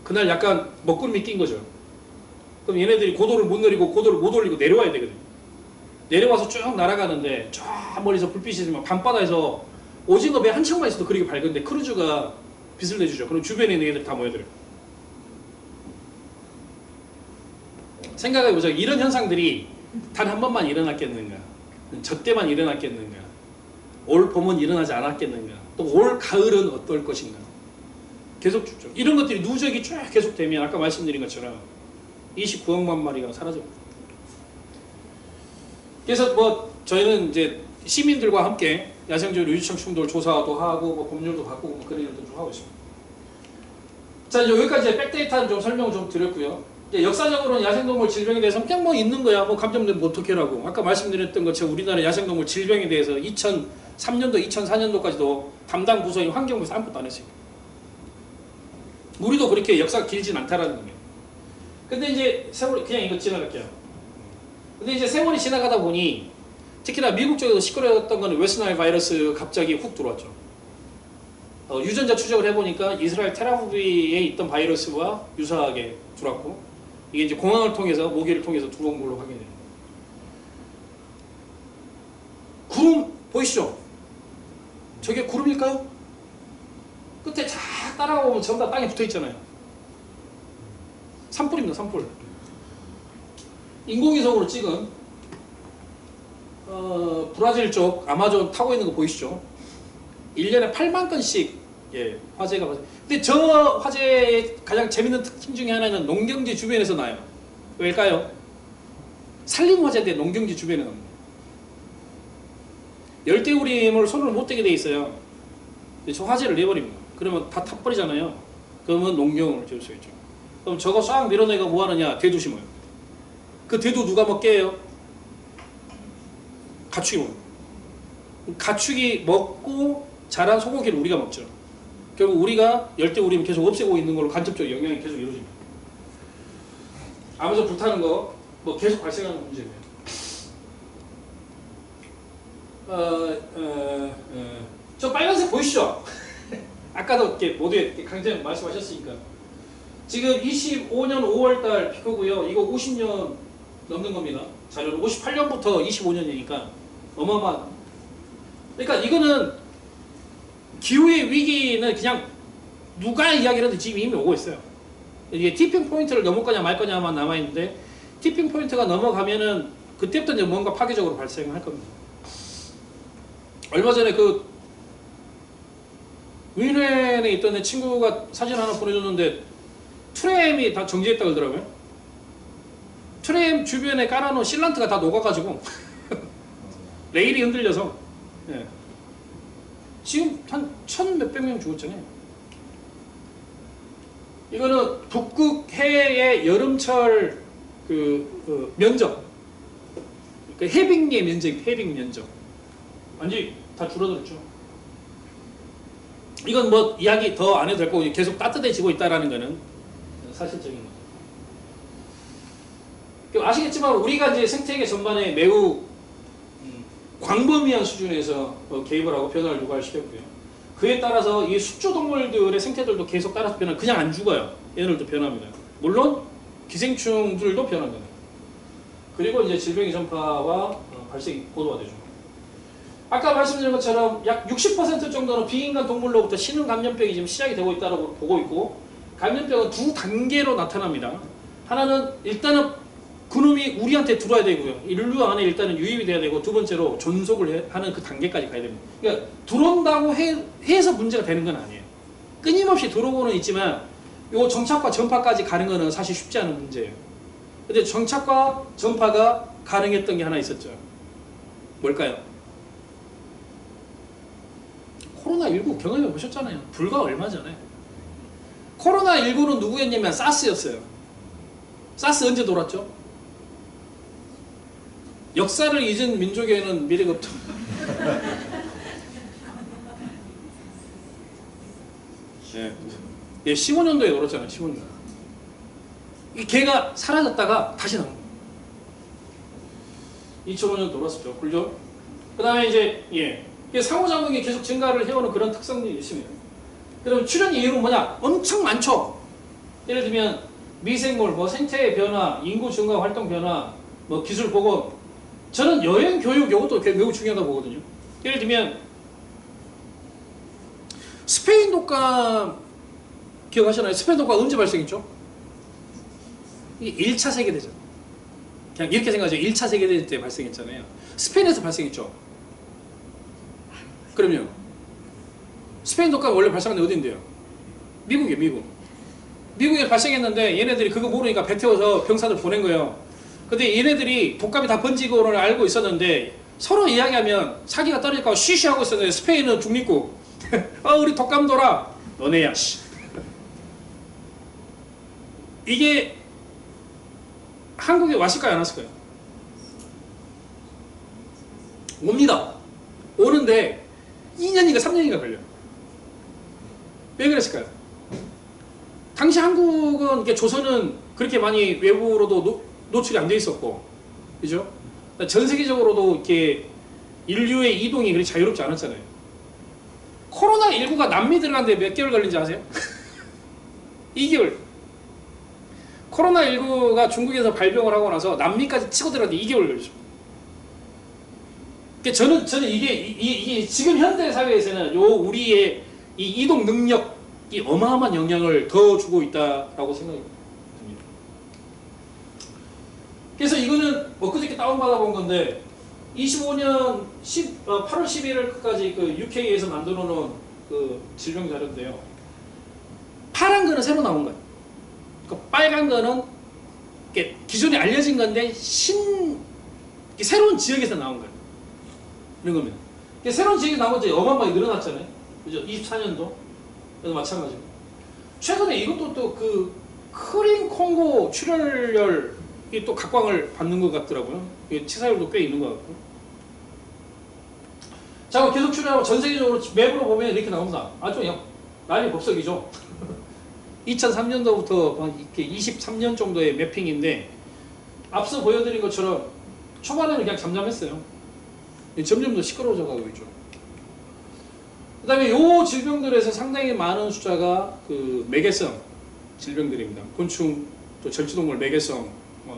그날 약간 먹구름이 낀 거죠. 그럼 얘네들이 고도를 못 내리고 고도를 못 올리고 내려와야 되거든요. 내려와서 쭉 날아가는데 저 멀리서 불빛이 있으면 밤바다에서 오징어 배 한 척만 있어도 그렇게 밝은데 크루즈가 빛을 내주죠. 그럼 주변에 있는 애들 다 모여들어요. 생각해보자. 이런 현상들이 단 한 번만 일어났겠는가? 저 때만 일어났겠는가? 올 봄은 일어나지 않았겠는가? 또 올 가을은 어떨 것인가? 계속 죽죠. 이런 것들이 누적이 쭉 계속되면 아까 말씀드린 것처럼 29억만 마리가 사라집니다. 그래서 뭐 저희는 이제 시민들과 함께 야생적 유유창 충돌 조사도 하고 뭐 법률도 바꾸고 뭐 그런 일도 좀 하고 있습니다. 자, 이제 여기까지 백데이터는 좀 설명을 좀 드렸고요. 역사적으로는 야생동물 질병에 대해서 그냥 뭐 있는 거야. 뭐 감염되면 뭐 어떡해라고. 아까 말씀드렸던 것처럼 우리나라 야생동물 질병에 대해서 2003년도, 2004년도까지도 담당 부서인 환경부에서 아무것도 안 했어요. 우리도 그렇게 역사가 길진 않다라는 거예요. 근데 이제 세월이, 그냥 이거 지나갈게요. 근데 이제 세월이 지나가다 보니 특히나 미국 쪽에서 시끄러웠던 거는 웨스트나일 바이러스 갑자기 훅 들어왔죠. 유전자 추적을 해보니까 이스라엘 텔아비브에 있던 바이러스와 유사하게 들어왔고 이게 이제 공항을 통해서 모기를 통해서 들어온 걸로 확인돼요. 구름 보이시죠? 저게 구름일까요? 끝에 쫙 따라가 보면 전부 다 땅에 붙어 있잖아요. 산불입니다, 산불. 인공위성으로 찍은 브라질 쪽 아마존 타고 있는 거 보이시죠? 1년에 8만 건씩 화재가 발생. 근데 저 화재의 가장 재밌는 특징 중에 하나는 농경지 주변에서 나요. 왜일까요? 산림 화재인데 농경지 주변에 납니다. 열대우림을 손을 못 대게 돼 있어요. 근데 저 화재를 내버립니다. 그러면 다 타버리잖아요. 그러면 농경을 지을 수 있죠. 그럼 저거 싹 밀어내가 뭐 하느냐? 대두 심어요. 그 대두 누가 먹게요? 가축이 먹어요. 가축이 먹고 자란 소고기를 우리가 먹죠. 결국 우리가 열대우림을 계속 없애고 있는 걸로 간접적 영향이 계속 이루어집니다. 아무튼 불타는 거 뭐 계속 발생하는 문제고요. 저 빨간색 보이시죠? 아까도 이렇게 모두에 강제님 말씀하셨으니까 지금 25년 5월달 피크고요. 이거 50년 넘는 겁니다. 자료는 58년부터 25년이니까 어마어마한. 그러니까 이거는 기후의 위기는 그냥 누가 이야기를 해도 지금 이미 오고 있어요. 이게 티핑 포인트를 넘을 거냐 말 거냐만 남아 있는데 티핑 포인트가 넘어가면은 그때부터 이제 뭔가 파괴적으로 발생할 겁니다. 얼마 전에 그 윈헨에 있던 내 친구가 사진 하나 보내줬는데 트램이 다 정지했다 그러더라고요. 트램 주변에 깔아놓은 실란트가 다 녹아가지고 레일이 흔들려서 예. 지금 한 1,000몇백 명 죽었잖아요. 이거는 북극 해의 여름철 면적, 그 해빙의 면적 완전히 다 줄어들었죠. 이건 뭐 이야기 더 안 해도 될 거고 계속 따뜻해지고 있다라는 거는 사실적인 거죠. 아시겠지만 우리가 이제 생태계 전반에 매우 광범위한 수준에서 개입을 하고 변화를 유발시켰고요. 그에 따라서 이 숙주 동물들의 생태들도 계속 따라서 변화, 그냥 안 죽어요. 얘들도 변합니다. 물론 기생충들도 변합니다. 그리고 이제 질병의 전파와 발생이 고도가 되죠. 아까 말씀드린 것처럼 약 60% 정도는 비인간 동물로부터 신흥 감염병이 지금 시작이 되고 있다고 보고 있고, 감염병은 두 단계로 나타납니다. 하나는 일단은 그놈이 우리한테 들어와야 되고요. 인류 안에 일단은 유입이 돼야 되고, 두 번째로 존속을 하는 그 단계까지 가야 됩니다. 그러니까 들어온다고 해서 문제가 되는 건 아니에요. 끊임없이 들어오고는 있지만 요 정착과 전파까지 가는 거는 사실 쉽지 않은 문제예요. 근데 정착과 전파가 가능했던 게 하나 있었죠. 뭘까요? 코로나19 경험해 보셨잖아요. 불과 얼마 전에. 코로나19는 누구였냐면 사스였어요. 사스 언제 돌았죠? 역사를 잊은 민족에는 미래가 없다. 예, 15년도에 돌았잖아요. 15년도. 이 개가 사라졌다가 다시 나온 거예요. 2005년 돌았었죠. 그죠? 그 다음에 이제 상호작용이 계속 증가를 해오는 그런 특성들이 있습니다. 그럼 출현 이유는 뭐냐? 엄청 많죠. 예를 들면 미생물, 뭐 생태의 변화, 인구 증가, 활동 변화, 뭐 기술 보건. 저는 여행 교육 이것도 매우 중요하다고 보거든요. 예를 들면 스페인 독감 기억하시나요? 스페인 독감 언제 발생했죠? 이게 1차 세계대전. 그냥 이렇게 생각하죠. 1차 세계대전 때 발생했잖아요. 스페인에서 발생했죠. 그럼요. 스페인 독감 원래 발생한 데 어딘데요? 미국이에요, 미국. 미국에 발생했는데 얘네들이 그거 모르니까 배 태워서 병사들 보낸 거예요. 근데 얘네들이 독감이 다 번지고를 알고 있었는데 서로 이야기하면 사기가 떨어질까 쉬쉬하고 있었는데 스페인은 중립국. 우리 독감 돌아. 너네야, 씨. 이게 한국에 왔을까요, 안 왔을까요? 옵니다. 오는데 2년인가 3년인가 걸려요. 왜 그랬을까요? 당시 한국은, 이렇게 조선은 그렇게 많이 외부로도 노출이 안 돼 있었고, 그죠? 전 세계적으로도 이렇게 인류의 이동이 그렇게 자유롭지 않았잖아요. 코로나19가 남미 들어가는데 몇 개월 걸린지 아세요? 2개월. 코로나19가 중국에서 발병을 하고 나서 남미까지 치고 들어가는데 2개월 걸리죠. 그러니까 저는 이게 지금 현대 사회에서는 우리의 이 이동 능력이 어마어마한 영향을 더 주고 있다라고 생각이 듭니다. 그래서 이거는 엊그저께 다운받아 본 건데 25년 8월 11일까지 그 UK에서 만들어 놓은 그 질병 자료인데요. 파란 거는 새로 나온 거예요. 그 빨간 거는 기존에 알려진 건데 새로운 지역에서 나온 거예요. 이런 겁니다. 새로운 지역이 나온 지 어마어마하게 늘어났잖아요. 그죠? 24년도. 그래도 마찬가지고. 최근에 이것도 또 그 크린 콩고 출혈열이 또 각광을 받는 것 같더라고요. 치사율도 꽤 있는 것 같고. 자, 계속 출혈하고 전 세계적으로 맵으로 보면 이렇게 나옵니다. 아주 난리 법석이죠. 2003년도부터 이렇게 23년 정도의 매핑인데 앞서 보여드린 것처럼 초반에는 그냥 잠잠했어요. 점점 더 시끄러워져 가고 있죠. 그 다음에 요 질병들에서 상당히 많은 숫자가 그 매개성 질병들입니다. 곤충, 또 절지동물 매개성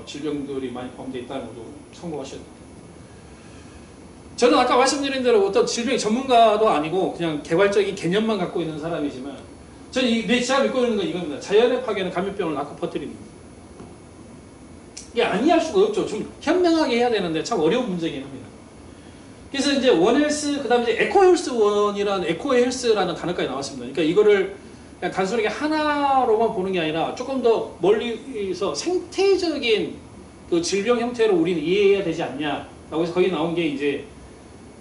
질병들이 많이 포함되어 있다는 것도 참고하셔야 됩니다. 저는 아까 말씀드린 대로 어떤 질병 전문가도 아니고 그냥 개발적인 개념만 갖고 있는 사람이지만 저는 제가 믿고 있는 건 이겁니다. 자연의 파괴는 감염병을 낳고 퍼뜨립니다. 이게 아니할 수가 없죠. 좀 현명하게 해야 되는데 참 어려운 문제긴 합니다. 그래서 이제 원헬스, 그 다음에 이제 에코헬스 원이라는 에코헬스라는 단어까지 나왔습니다. 그러니까 이거를 그냥 단순하게 하나로만 보는 게 아니라 조금 더 멀리서 생태적인 그 질병 형태로 우리는 이해해야 되지 않냐라고 해서 거기 나온 게 이제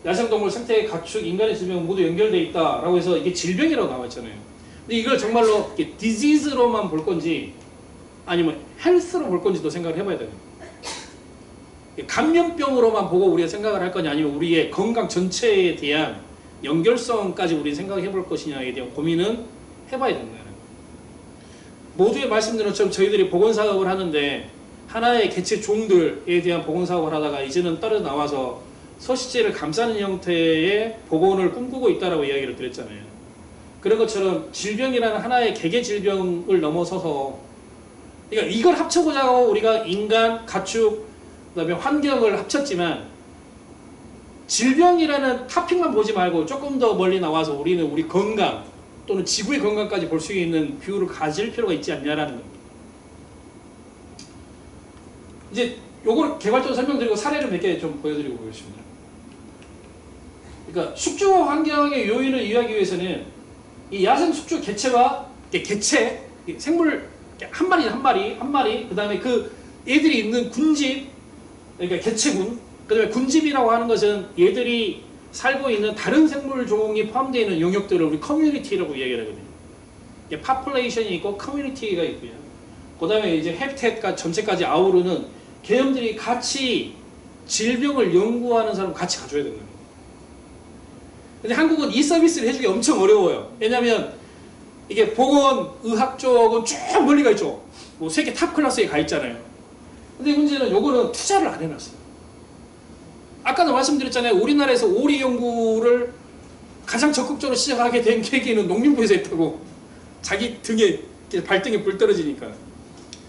야생동물, 생태, 가축, 인간의 질병 모두 연결되어 있다라고 해서 이게 질병이라고 나와 있잖아요. 근데 이걸 정말로 디지즈로만 볼 건지 아니면 헬스로 볼 건지도 생각을 해봐야 됩니다. 감염병으로만 보고 우리가 생각을 할 거냐 아니면 우리의 건강 전체에 대한 연결성까지 우리 생각해 볼 것이냐에 대한 고민은 해봐야 된다는 거예요. 모두의 말씀드린 것처럼 저희들이 보건사업을 하는데 하나의 개체 종들에 대한 보건사업을 하다가 이제는 떨어져 나와서 서식지를 감싸는 형태의 보건을 꿈꾸고 있다라고 이야기를 드렸잖아요. 그런 것처럼 질병이라는 하나의 개개 질병을 넘어서서 그러니까 이걸 합쳐보자고 우리가 인간, 가축, 그다음에 환경을 합쳤지만 질병이라는 토픽만 보지 말고 조금 더 멀리 나와서 우리는 우리 건강 또는 지구의 건강까지 볼 수 있는 뷰를 가질 필요가 있지 않냐라는 겁니다. 이제 요걸 개발적으로 설명드리고 사례를 몇 개 좀 보여드리고 보겠습니다. 그러니까 숙주 환경의 요인을 이해하기 위해서는 이 야생 숙주 개체와 개체, 생물 한 마리, 그 다음에 그 얘들이 있는 군집, 그러니까 개체군, 그 다음에 군집이라고 하는 것은 얘들이 살고 있는 다른 생물 종이 포함되어 있는 영역들을 우리 커뮤니티라고 이야기를 하거든요. 파퓰레이션이 있고 커뮤니티가 있고요. 그 다음에 이제 해비텟과 전체까지 아우르는 개념들이 같이 질병을 연구하는 사람 같이 가져야 되는 거예요. 근데 한국은 이 서비스를 해주기 엄청 어려워요. 왜냐면 이게 보건의학 쪽은 쭉 멀리 가 있죠. 뭐 세계 탑 클래스에 가 있잖아요. 근데 문제는 요거는 투자를 안 해놨어요. 아까도 말씀드렸잖아요. 우리나라에서 오리 연구를 가장 적극적으로 시작하게 된 계기는 농림부에서 했다고. 자기 등에, 발등에 불 떨어지니까.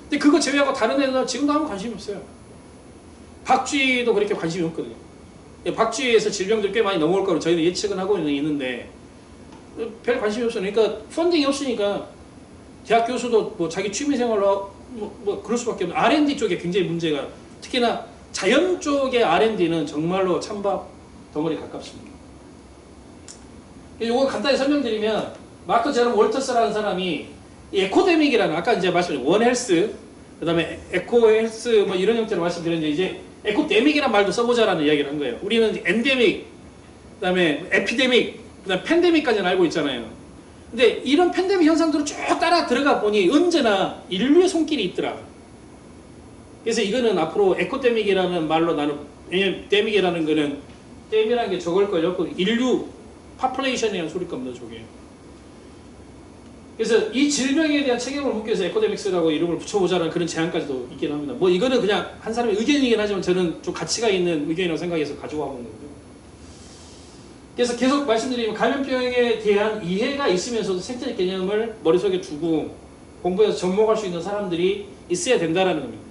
근데 그거 제외하고 다른 애들은 지금도 아무 관심이 없어요. 박쥐도 그렇게 관심이 없거든요. 박쥐에서 질병들 꽤 많이 넘어올 거로 저희는 예측은 하고 있는데 별 관심이 없어요. 그러니까 펀딩이 없으니까 대학 교수도 뭐 자기 취미생활로 뭐 그럴 수밖에 없는 R&D 쪽에 굉장히 문제가 특히나 자연 쪽의 R&D는 정말로 찬밥 덩어리 가깝습니다. 이거 간단히 설명드리면 마크 제롬 월터스라는 사람이 에코데믹이라는 아까 이제 말씀드린 원헬스 그 다음에 에코헬스 뭐 이런 형태로 말씀드렸는데 이제 에코데믹이라는 말도 써보자라는 이야기를 한 거예요. 우리는 엔데믹 그 다음에 에피데믹 그 다음에 팬데믹까지는 알고 있잖아요. 근데 이런 팬데믹 현상들을 쭉 따라 들어가 보니 언제나 인류의 손길이 있더라. 그래서 이거는 앞으로 에코데믹이라는 말로 나는 왜냐면 데믹이라는 거는 댐이라는 게 저걸걸요. 그 인류 파퓰레이션이라는 소리 겁니다. 저게. 그래서 이 질병에 대한 책임을 묻기 위해서 에코데믹스라고 이름을 붙여보자는 그런 제안까지도 있긴 합니다. 뭐 이거는 그냥 한 사람의 의견이긴 하지만 저는 좀 가치가 있는 의견이라고 생각해서 가지고 와본 거고요. 그래서 계속 말씀드리면 감염병에 대한 이해가 있으면서도 생태적 개념을 머릿속에 두고 공부해서 접목할 수 있는 사람들이 있어야 된다는 겁니다.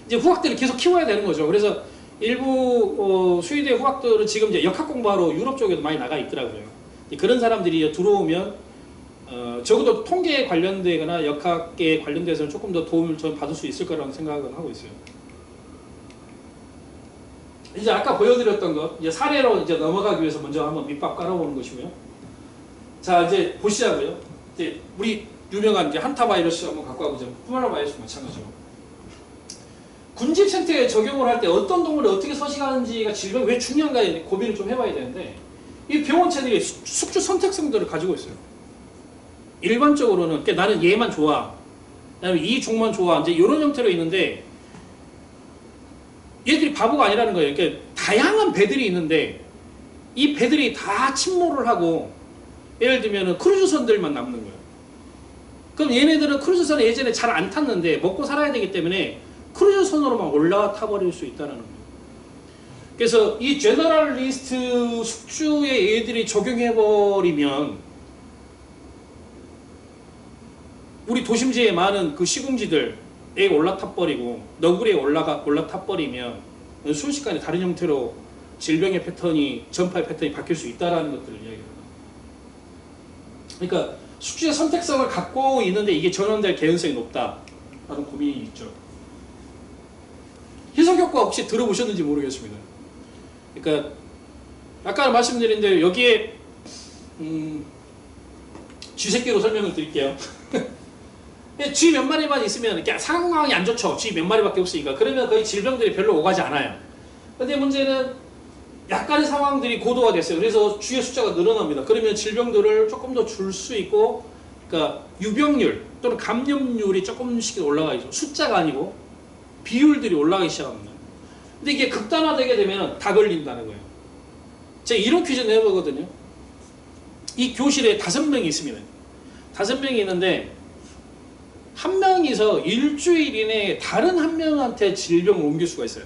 이제 후학들을 계속 키워야 되는 거죠. 그래서 일부 수의대 후학들은 지금 이제 역학 공부하러 유럽 쪽에도 많이 나가 있더라고요. 그런 사람들이 들어오면 적어도 통계에 관련되거나 역학에 관련돼서는 조금 더 도움을 좀 받을 수 있을 거라고 생각은 하고 있어요. 이제 아까 보여드렸던 것 이제 사례로 이제 넘어가기 위해서 먼저 한번 밑밥 깔아보는 것이고요. 자 이제 보시자고요. 이제 우리 유명한 이제 한타 바이러스 한번 갖고 와보죠. 후마라 바이러스 마찬가지로. 군집 생태에 적용을 할 때 어떤 동물이 어떻게 서식하는지가 질병이 왜 중요한가에 고민을 좀 해봐야 되는데 이 병원체들이 숙주 선택성들을 가지고 있어요. 일반적으로는 나는 얘만 좋아, 그다음에 이 종만 좋아, 이제 이런 형태로 있는데 얘들이 바보가 아니라는 거예요. 그러니까 다양한 배들이 있는데 이 배들이 다 침몰을 하고 예를 들면 크루즈선들만 남는 거예요. 그럼 얘네들은 크루즈선을 예전에 잘 안 탔는데 먹고 살아야 되기 때문에 크루즈선으로만 올라타 버릴 수 있다는 거예요. 그래서 이 제너럴리스트 숙주에 얘들이 적용해 버리면 우리 도심지에 많은 그 시궁지들에 올라타 버리고 너구리에 올라타 버리면 순식간에 다른 형태로 질병의 패턴이 전파의 패턴이 바뀔 수 있다라는 것들을 이야기합니다. 그러니까 숙주의 선택성을 갖고 있는데 이게 전환될 개연성이 높다라는 고민이 있죠. 희석효과 혹시 들어보셨는지 모르겠습니다. 그러니까 아까 말씀드린 대로 여기에 쥐새끼로 설명을 드릴게요. 쥐 몇 마리만 있으면 이렇게 상황이 안 좋죠. 쥐 몇 마리밖에 없으니까. 그러면 거의 질병들이 별로 오가지 않아요. 근데 문제는 약간의 상황들이 고도가 됐어요. 그래서 쥐의 숫자가 늘어납니다. 그러면 질병들을 조금 더 줄 수 있고, 그러니까 유병률 또는 감염률이 조금씩 올라가죠. 숫자가 아니고 비율들이 올라가기 시작합니다. 근데 이게 극단화되게 되면 다 걸린다는 거예요. 제가 이런 퀴즈 내보거든요. 이 교실에 5명이 있습니다. 5명이 있는데 한 명이서 일주일 이내에 다른 한 명한테 질병을 옮길 수가 있어요.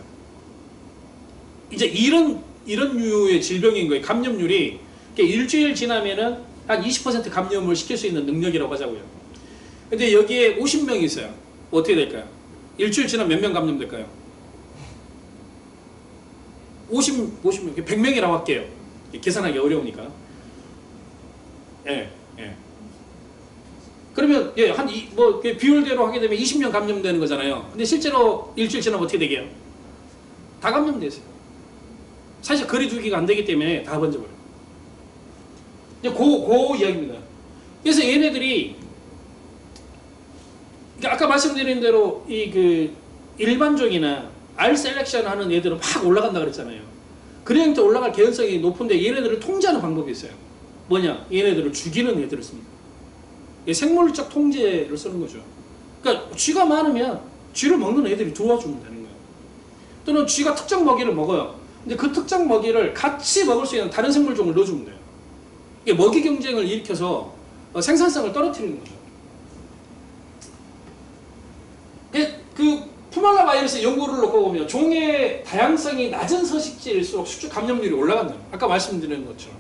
이제 이런 류의 질병인 거예요. 감염률이 일주일 지나면은 한 20% 감염을 시킬 수 있는 능력이라고 하자고요. 근데 여기에 50명이 있어요. 어떻게 될까요? 일주일 지나면 몇 명 감염될까요? 50명, 100명이라고 할게요. 계산하기 어려우니까. 예. 그러면 비율대로 하게 되면 20명 감염되는 거잖아요. 근데 실제로 일주일 지나면 어떻게 되게요? 다 감염되세요. 사실 거리두기가 안 되기 때문에 다 번져버려요. 이제 그 이야기입니다. 그래서 얘네들이 아까 말씀드린 대로 일반종이나 알 셀렉션 하는 애들은 막 올라간다 그랬잖아요. 그런 형태 올라갈 개연성이 높은데 얘네들을 통제하는 방법이 있어요. 뭐냐? 얘네들을 죽이는 애들을 씁니다. 생물적 통제를 쓰는 거죠. 그러니까 쥐가 많으면 쥐를 먹는 애들이 들어와 주면 되는 거예요. 또는 쥐가 특정 먹이를 먹어요. 근데 그 특정 먹이를 같이 먹을 수 있는 다른 생물종을 넣어주면 돼요. 이게 먹이 경쟁을 일으켜서 생산성을 떨어뜨리는 거죠. 그 푸말라 바이러스 연구를 놓고 보면 종의 다양성이 낮은 서식지일수록 숙주 감염률이 올라간다. 아까 말씀드린 것처럼.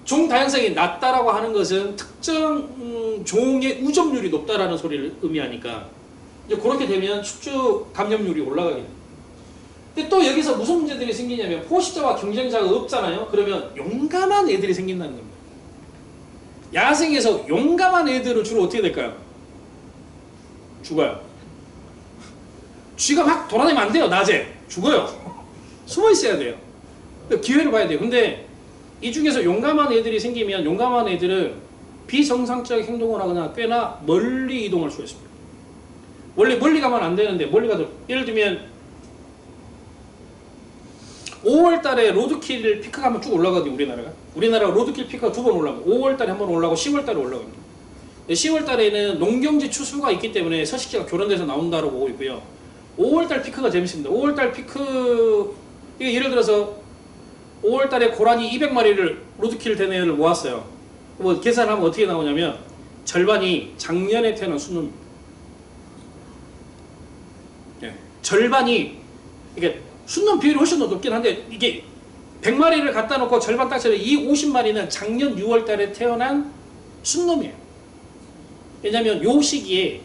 종 다양성이 낮다라고 하는 것은 특정 종의 우점률이 높다라는 소리를 의미하니까 이제 그렇게 되면 숙주 감염률이 올라가게 됩니다. 근데 또 여기서 무슨 문제들이 생기냐면 포식자와 경쟁자가 없잖아요. 그러면 용감한 애들이 생긴다는 겁니다. 야생에서 용감한 애들은 주로 어떻게 될까요? 죽어요. 쥐가 막 돌아다니면 안 돼요. 낮에 죽어요. 숨어 있어야 돼요. 기회를 봐야 돼요. 근데 이 중에서 용감한 애들이 생기면 용감한 애들은 비정상적 행동을 하거나 꽤나 멀리 이동할 수가 있습니다. 원래 멀리 가면 안 되는데 멀리 가도, 예를 들면 5월 달에 로드킬 피크가 한번 쭉 올라가거든요. 우리나라가 로드킬 피크가 2번 올라가고 5월 달에 한번 올라가고 10월 달에 올라갑니다. 10월 달에는 농경지 추수가 있기 때문에 서식지가 교란돼서 나온다고 보고 있고요. 5월 달 피크가 재밌습니다. 5월 달 피크, 예를 들어서 5월 달에 고라니 200마리를 로드킬 된 애를 모았어요. 뭐 계산하면 어떻게 나오냐면 절반이 작년에 태어난 순놈입니다. 절반이, 이게 순놈 비율이 훨씬 더 높긴 한데 이게 100마리를 갖다 놓고 절반 딱 쳐서 이 50마리는 작년 6월 달에 태어난 순놈이에요. 왜냐하면 요 시기에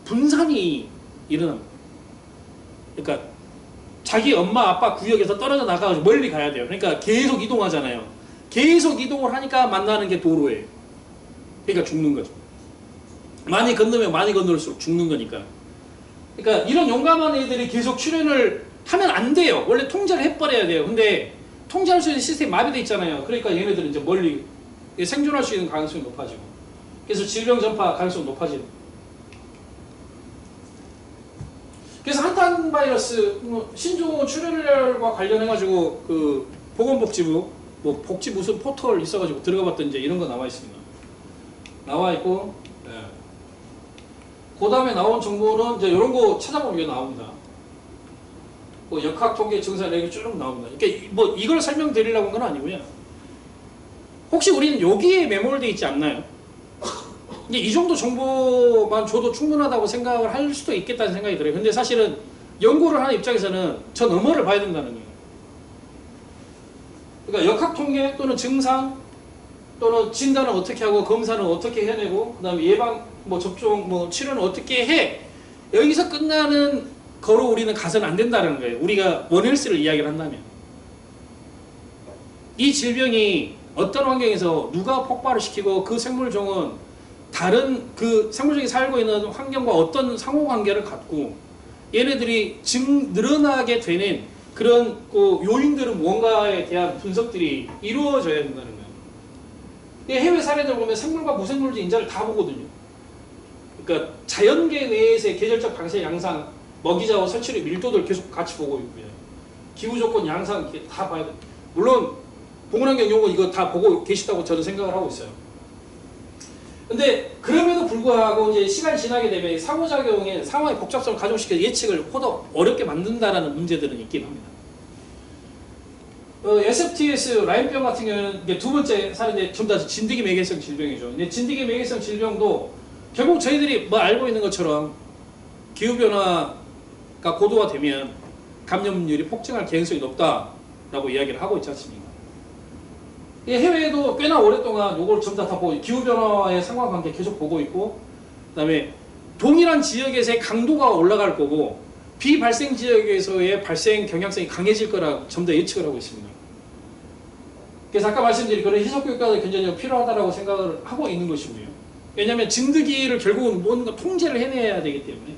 분산이 일어납니다. 그러니까 자기 엄마 아빠 구역에서 떨어져 나가서 멀리 가야 돼요. 그러니까 계속 이동하잖아요. 계속 이동을 하니까 만나는 게 도로예요. 그러니까 죽는 거죠. 많이 건너면 많이 건널수록 죽는 거니까. 그러니까 이런 용감한 애들이 계속 출현을 하면 안 돼요. 원래 통제를 해버려야 돼요. 근데 통제할 수 있는 시스템이 마비돼 있잖아요. 그러니까 얘네들은 이제 멀리 생존할 수 있는 가능성이 높아지고, 그래서 질병 전파 가능성이 높아지는. 그래서 한탄 바이러스 신종 출혈과 관련해가지고 그 보건복지부 뭐 복지 무슨 포털 있어가지고 들어가봤더니 이제 이런 거 나와 있습니다. 나와 있고, 그 다음에 나온 정보는 이제 이런 거 찾아보면 이게 나옵니다. 뭐 역학 통계 증상 이렇게 쭉 나옵니다. 이렇게 뭐 이걸 설명드리려고 한 건 아니고요. 혹시 우리는 여기에 매몰돼 있지 않나요? 이제 이 정도 정보만 줘도 충분하다고 생각을 할 수도 있겠다는 생각이 들어요. 근데 사실은 연구를 하는 입장에서는 저 너머를 봐야 된다는 거예요. 그러니까 역학통계 또는 증상 또는 진단은 어떻게 하고 검사는 어떻게 해내고 그다음에 예방 뭐 접종 뭐 치료는 어떻게 해 여기서 끝나는 거로 우리는 가서는 안 된다는 거예요. 우리가 원헬스를 이야기를 한다면 이 질병이 어떤 환경에서 누가 폭발을 시키고 그 생물종은 다른 그 생물종이 살고 있는 환경과 어떤 상호관계를 갖고 얘네들이 늘어나게 되는 그런 그 요인들은 뭔가에 대한 분석들이 이루어져야 된다는 거예요. 해외 사례들 보면 생물과 무생물질 인자를 다 보거든요. 그러니까 자연계 내에서의 계절적 방사의 양상, 먹이자와 설치류 밀도들 계속 같이 보고 있고요. 기후조건 양상 이렇게 다 봐야 돼요. 물론 보건환경 연구원 이거 다 보고 계시다고 저는 생각을 하고 있어요. 근데 그럼에도 불구하고 이제 시간이 지나게 되면 상호작용의 상황의 복잡성을 가중시켜서 예측을 보다 어렵게 만든다라는 문제들은 있긴 합니다. SFTS 라인병 같은 경우는 이게 두 번째 사례인데 전부 다 진드기 매개성 질병이죠. 근데 진드기 매개성 질병도 결국 저희들이 뭐 알고 있는 것처럼 기후변화가 고도화되면 감염률이 폭증할 개연성이 높다라고 이야기를 하고 있지 않습니까? 해외에도 꽤나 오랫동안 이걸 전부 다 보고 기후변화와의 상관관계 계속 보고 있고 그 다음에 동일한 지역에서의 강도가 올라갈 거고 비발생 지역에서의 발생 경향성이 강해질 거라 전부 다 예측을 하고 있습니다. 그래서 아까 말씀드린 그런 희석교육과도 굉장히 필요하다고 생각을 하고 있는 것이고요. 왜냐하면 진드기를 결국은 뭔가 통제를 해내야 되기 때문에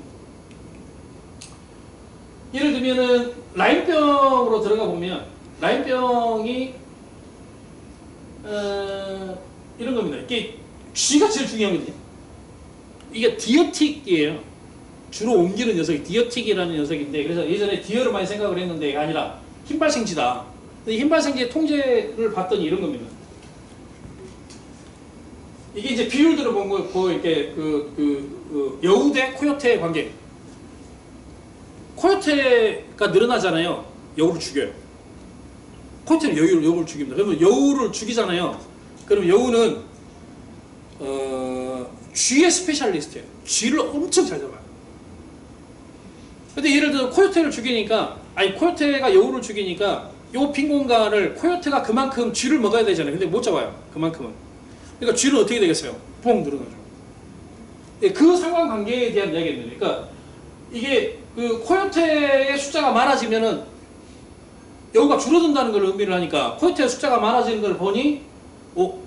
예를 들면은 라인병으로 들어가 보면 라인병이 이런 겁니다. 이게 쥐가 제일 중요하거든요. 이게 디어틱이에요. 주로 옮기는 녀석이 디어틱이라는 녀석인데 그래서 예전에 디어를 많이 생각을 했는데 아니라 흰발생쥐다. 근데 흰발생쥐의 통제를 봤더니 이런 겁니다. 이게 이제 비율들을 본 거 이렇게 여우 대 코요테의 관계. 코요테가 늘어나잖아요. 여우를 죽여요. 코요테는 여우를 죽입니다. 그러면 여우를 죽이잖아요. 그럼 여우는 쥐의 스페셜리스트예요. 쥐를 엄청 잘 잡아요. 근데 예를 들어 코요테를 죽이니까 코요테가 여우를 죽이니까 요 빈 공간을 코요테가 그만큼 쥐를 먹어야 되잖아요. 근데 못 잡아요. 그만큼은. 그러니까 쥐는 어떻게 되겠어요? 뽕 늘어나죠. 그 상관관계에 대한 이야기입니다. 그러니까 이게 그 코요테의 숫자가 많아지면은 여우가 줄어든다는 걸 의미를 하니까 코요테의 숫자가 많아지는 걸 보니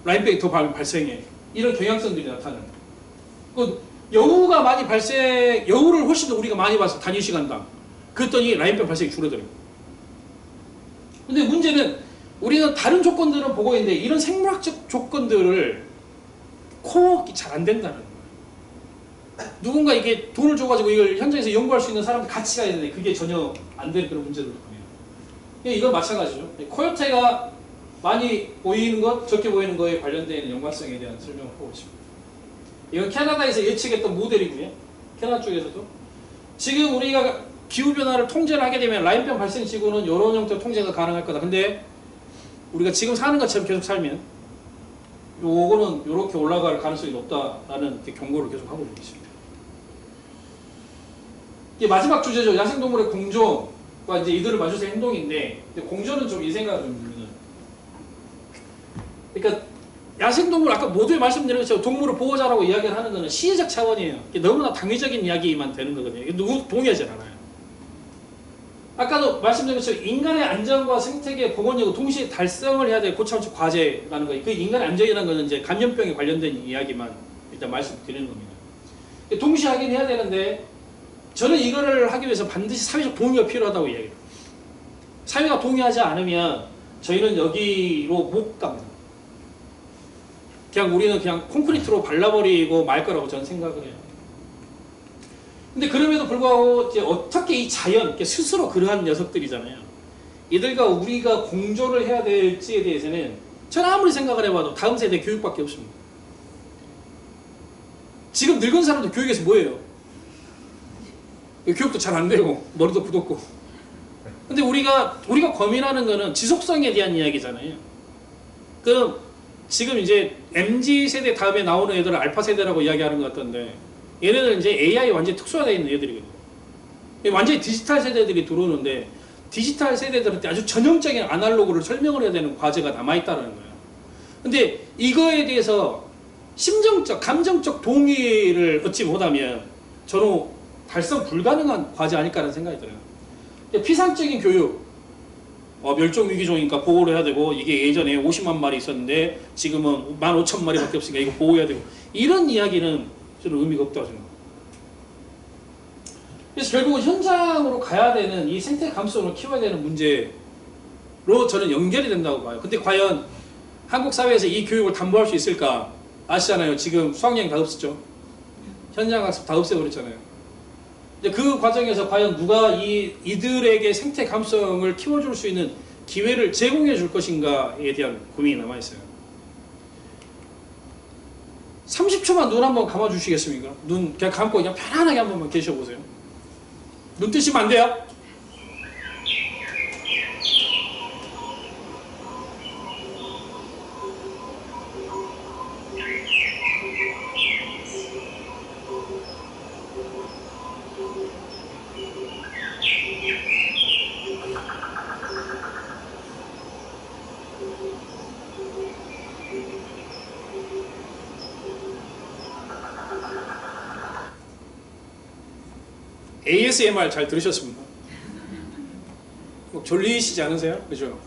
라인병이 더 발생해. 이런 경향성들이 나타나는 거예요. 여우가 많이 여우를 훨씬 더 우리가 많이 봐서 단위 시간당. 그랬더니 라인병 발생이 줄어들어요. 근데 문제는 우리는 다른 조건들은 보고 있는데 이런 생물학적 조건들을 코어가 잘 안 된다는 거예요. 누군가 이게 돈을 줘가지고 이걸 현장에서 연구할 수 있는 사람들 같이 가야 되는데 그게 전혀 안 되는 그런 문제들을 보네요. 이건 마찬가지죠. 코요테가 많이 보이는 것, 적게 보이는 것에 관련된 연관성에 대한 설명을 하고 있습니다. 이건 캐나다에서 예측했던 모델이고요. 캐나다 쪽에서도. 지금 우리가 기후변화를 통제를 하게 되면 라인병 발생 지구는 이런 형태의 통제가 가능할 거다. 근데 우리가 지금 사는 것처럼 계속 살면 요거는 이렇게 올라갈 가능성이 높다라는 경고를 계속 하고 있습니다. 이게 마지막 주제죠. 야생동물의 공존과 이제 이들을 맞춰서 행동인데 공존은 좀 이 생각을 좀 들면 그러니까 야생동물 아까 모두에 말씀드린 것처럼 동물을 보호자라고 이야기를 하는 것은 시혜적 차원이에요. 너무나 당위적인 이야기만 되는 거거든요. 누구 동의하지 않아요. 아까도 말씀드린 것처럼 인간의 안전과 생태계 복원력을 동시에 달성을 해야 될 고차원적 과제라는 거예요. 그 인간의 안전이라는 것은 이제 감염병에 관련된 이야기만 일단 말씀드리는 겁니다. 동시에 하긴 해야 되는데 저는 이거를 하기 위해서 반드시 사회적 동의가 필요하다고 이야기해요. 사회가 동의하지 않으면 저희는 여기로 못 갑니다. 그냥 우리는 그냥 콘크리트로 발라버리고 말 거라고 저는 생각을 해요. 근데 그럼에도 불구하고 이제 어떻게 이 자연, 스스로 그러한 녀석들이잖아요. 이들과 우리가 공존을 해야 될지에 대해서는 저는 아무리 생각을 해봐도 다음 세대 교육밖에 없습니다. 지금 늙은 사람들 교육에서 뭐예요? 교육도 잘 안 되고 머리도 굳었고. 근데 우리가 고민하는 거는 지속성에 대한 이야기잖아요. 그럼 지금 이제 MZ 세대 다음에 나오는 애들은 알파 세대라고 이야기하는 것 같던데 얘네들은 이제 AI 완전히 특수화되어 있는 애들이거든요. 완전히 디지털 세대들이 들어오는데 디지털 세대들한테 아주 전형적인 아날로그를 설명을 해야 되는 과제가 남아있다는 거예요. 근데 이거에 대해서 심정적, 감정적 동의를 얻지 못하면 저는 달성 불가능한 과제 아닐까라는 생각이 들어요. 피상적인 교육, 멸종위기종이니까 보호를 해야 되고 이게 예전에 50만 마리 있었는데 지금은 15,000마리밖에 없으니까 이거 보호해야 되고 이런 이야기는 저는 의미가 없다고 생각합니다. 그래서 결국은 현장으로 가야 되는 이 생태 감수성을 키워야 되는 문제로 저는 연결이 된다고 봐요. 근데 과연 한국 사회에서 이 교육을 담보할 수 있을까? 아시잖아요. 지금 수학여행 다 없었죠. 현장 학습 다 없애버렸잖아요. 그 과정에서 과연 누가 이들에게 생태 감수성을 키워줄 수 있는 기회를 제공해 줄 것인가에 대한 고민이 남아있어요. 30초만 눈 한번 감아주시겠습니까? 눈 그냥 감고 그냥 편안하게 한 번만 계셔보세요. 눈 뜨시면 안 돼요? ASMR 잘 들으셨습니까? 졸리시지 않으세요? 그죠?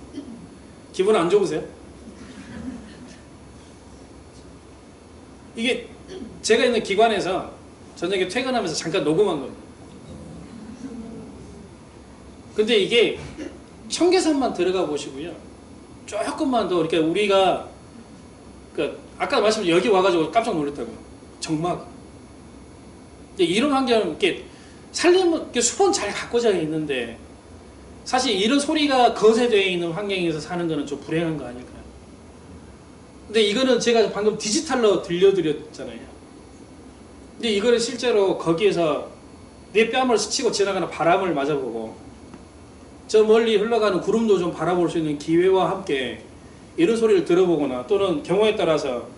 기분 안 좋으세요? 이게 제가 있는 기관에서 저녁에 퇴근하면서 잠깐 녹음한 겁니다. 근데 이게 청계산만 들어가 보시고요. 조금만 더 이렇게 우리가 아까 말씀드린 여기 와가지고 깜짝 놀랐다고요. 정막. 이런 환경 이렇게 살림은 숲은 잘 가꿔져 있는데 사실 이런 소리가 거세되어 있는 환경에서 사는 거는 좀 불행한 거 아닐까요? 근데 이거는 제가 방금 디지털로 들려드렸잖아요. 근데 이거를 실제로 거기에서 내 뺨을 스치고 지나가는 바람을 맞아보고 저 멀리 흘러가는 구름도 좀 바라볼 수 있는 기회와 함께 이런 소리를 들어보거나 또는 경우에 따라서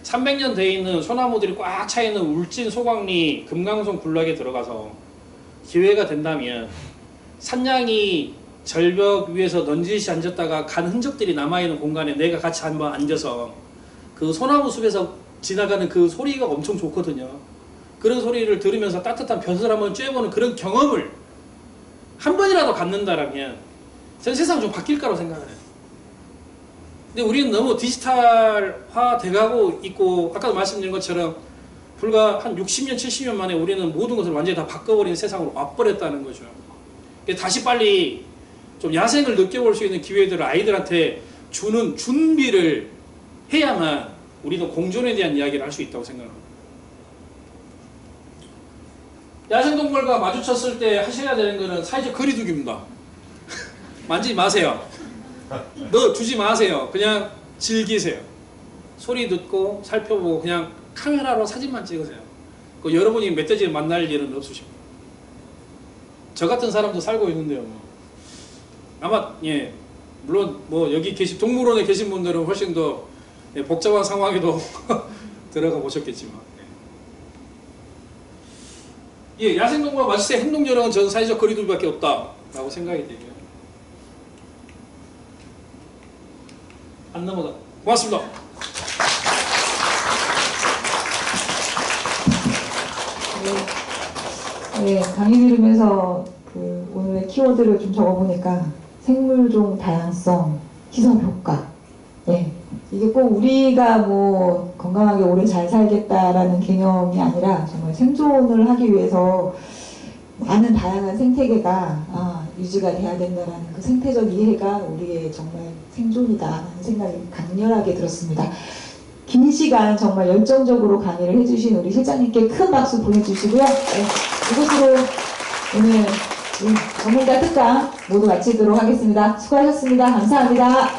300년 돼 있는 소나무들이 꽉 차 있는 울진 소광리 금강송 군락에 들어가서 기회가 된다면 산양이 절벽 위에서 넌지시 앉았다가 간 흔적들이 남아있는 공간에 내가 같이 한번 앉아서 그 소나무 숲에서 지나가는 그 소리가 엄청 좋거든요. 그런 소리를 들으면서 따뜻한 벼슬 한번 쬐보는 그런 경험을 한 번이라도 갖는다라면 전 세상 좀 바뀔 거라고 생각을 해요. 근데 우리는 너무 디지털화 돼가고 있고 아까도 말씀드린 것처럼 불과 한 60년, 70년 만에 우리는 모든 것을 완전히 다 바꿔버린 세상으로 와버렸다는 거죠. 다시 빨리 좀 야생을 느껴볼 수 있는 기회들을 아이들한테 주는 준비를 해야만 우리도 공존에 대한 이야기를 할 수 있다고 생각합니다. 야생동물과 마주쳤을 때 하셔야 되는 것은 사회적 거리두기입니다. 만지지 마세요. 너 주지 마세요. 그냥 즐기세요. 소리 듣고 살펴보고 그냥 카메라로 사진만 찍으세요. 여러분이 멧돼지를 만날 일은 없으십니다. 저 같은 사람도 살고 있는데요. 아마 물론 여기 동물원에 계신 분들은 훨씬 더 복잡한 상황에도 들어가 보셨겠지만 야생동물과 마주칠 때 행동 요령은 저는 사회적 거리두기밖에 없다라고 생각이 되고요. 안 넘어가. 고맙습니다. 네, 강의 들으면서 오늘의 키워드를 좀 적어보니까 생물종 다양성, 희석 효과. 이게 꼭 우리가 건강하게 오래 잘 살겠다라는 개념이 아니라 정말 생존을 하기 위해서 많은 다양한 생태계가 유지가 돼야 된다는 그 생태적 이해가 우리의 정말 생존이다라는 생각이 강렬하게 들었습니다. 긴 시간 정말 열정적으로 강의를 해주신 우리 실장님께 큰 박수 보내주시고요. 이것으로 오늘 전문가 특강 모두 마치도록 하겠습니다. 수고하셨습니다. 감사합니다.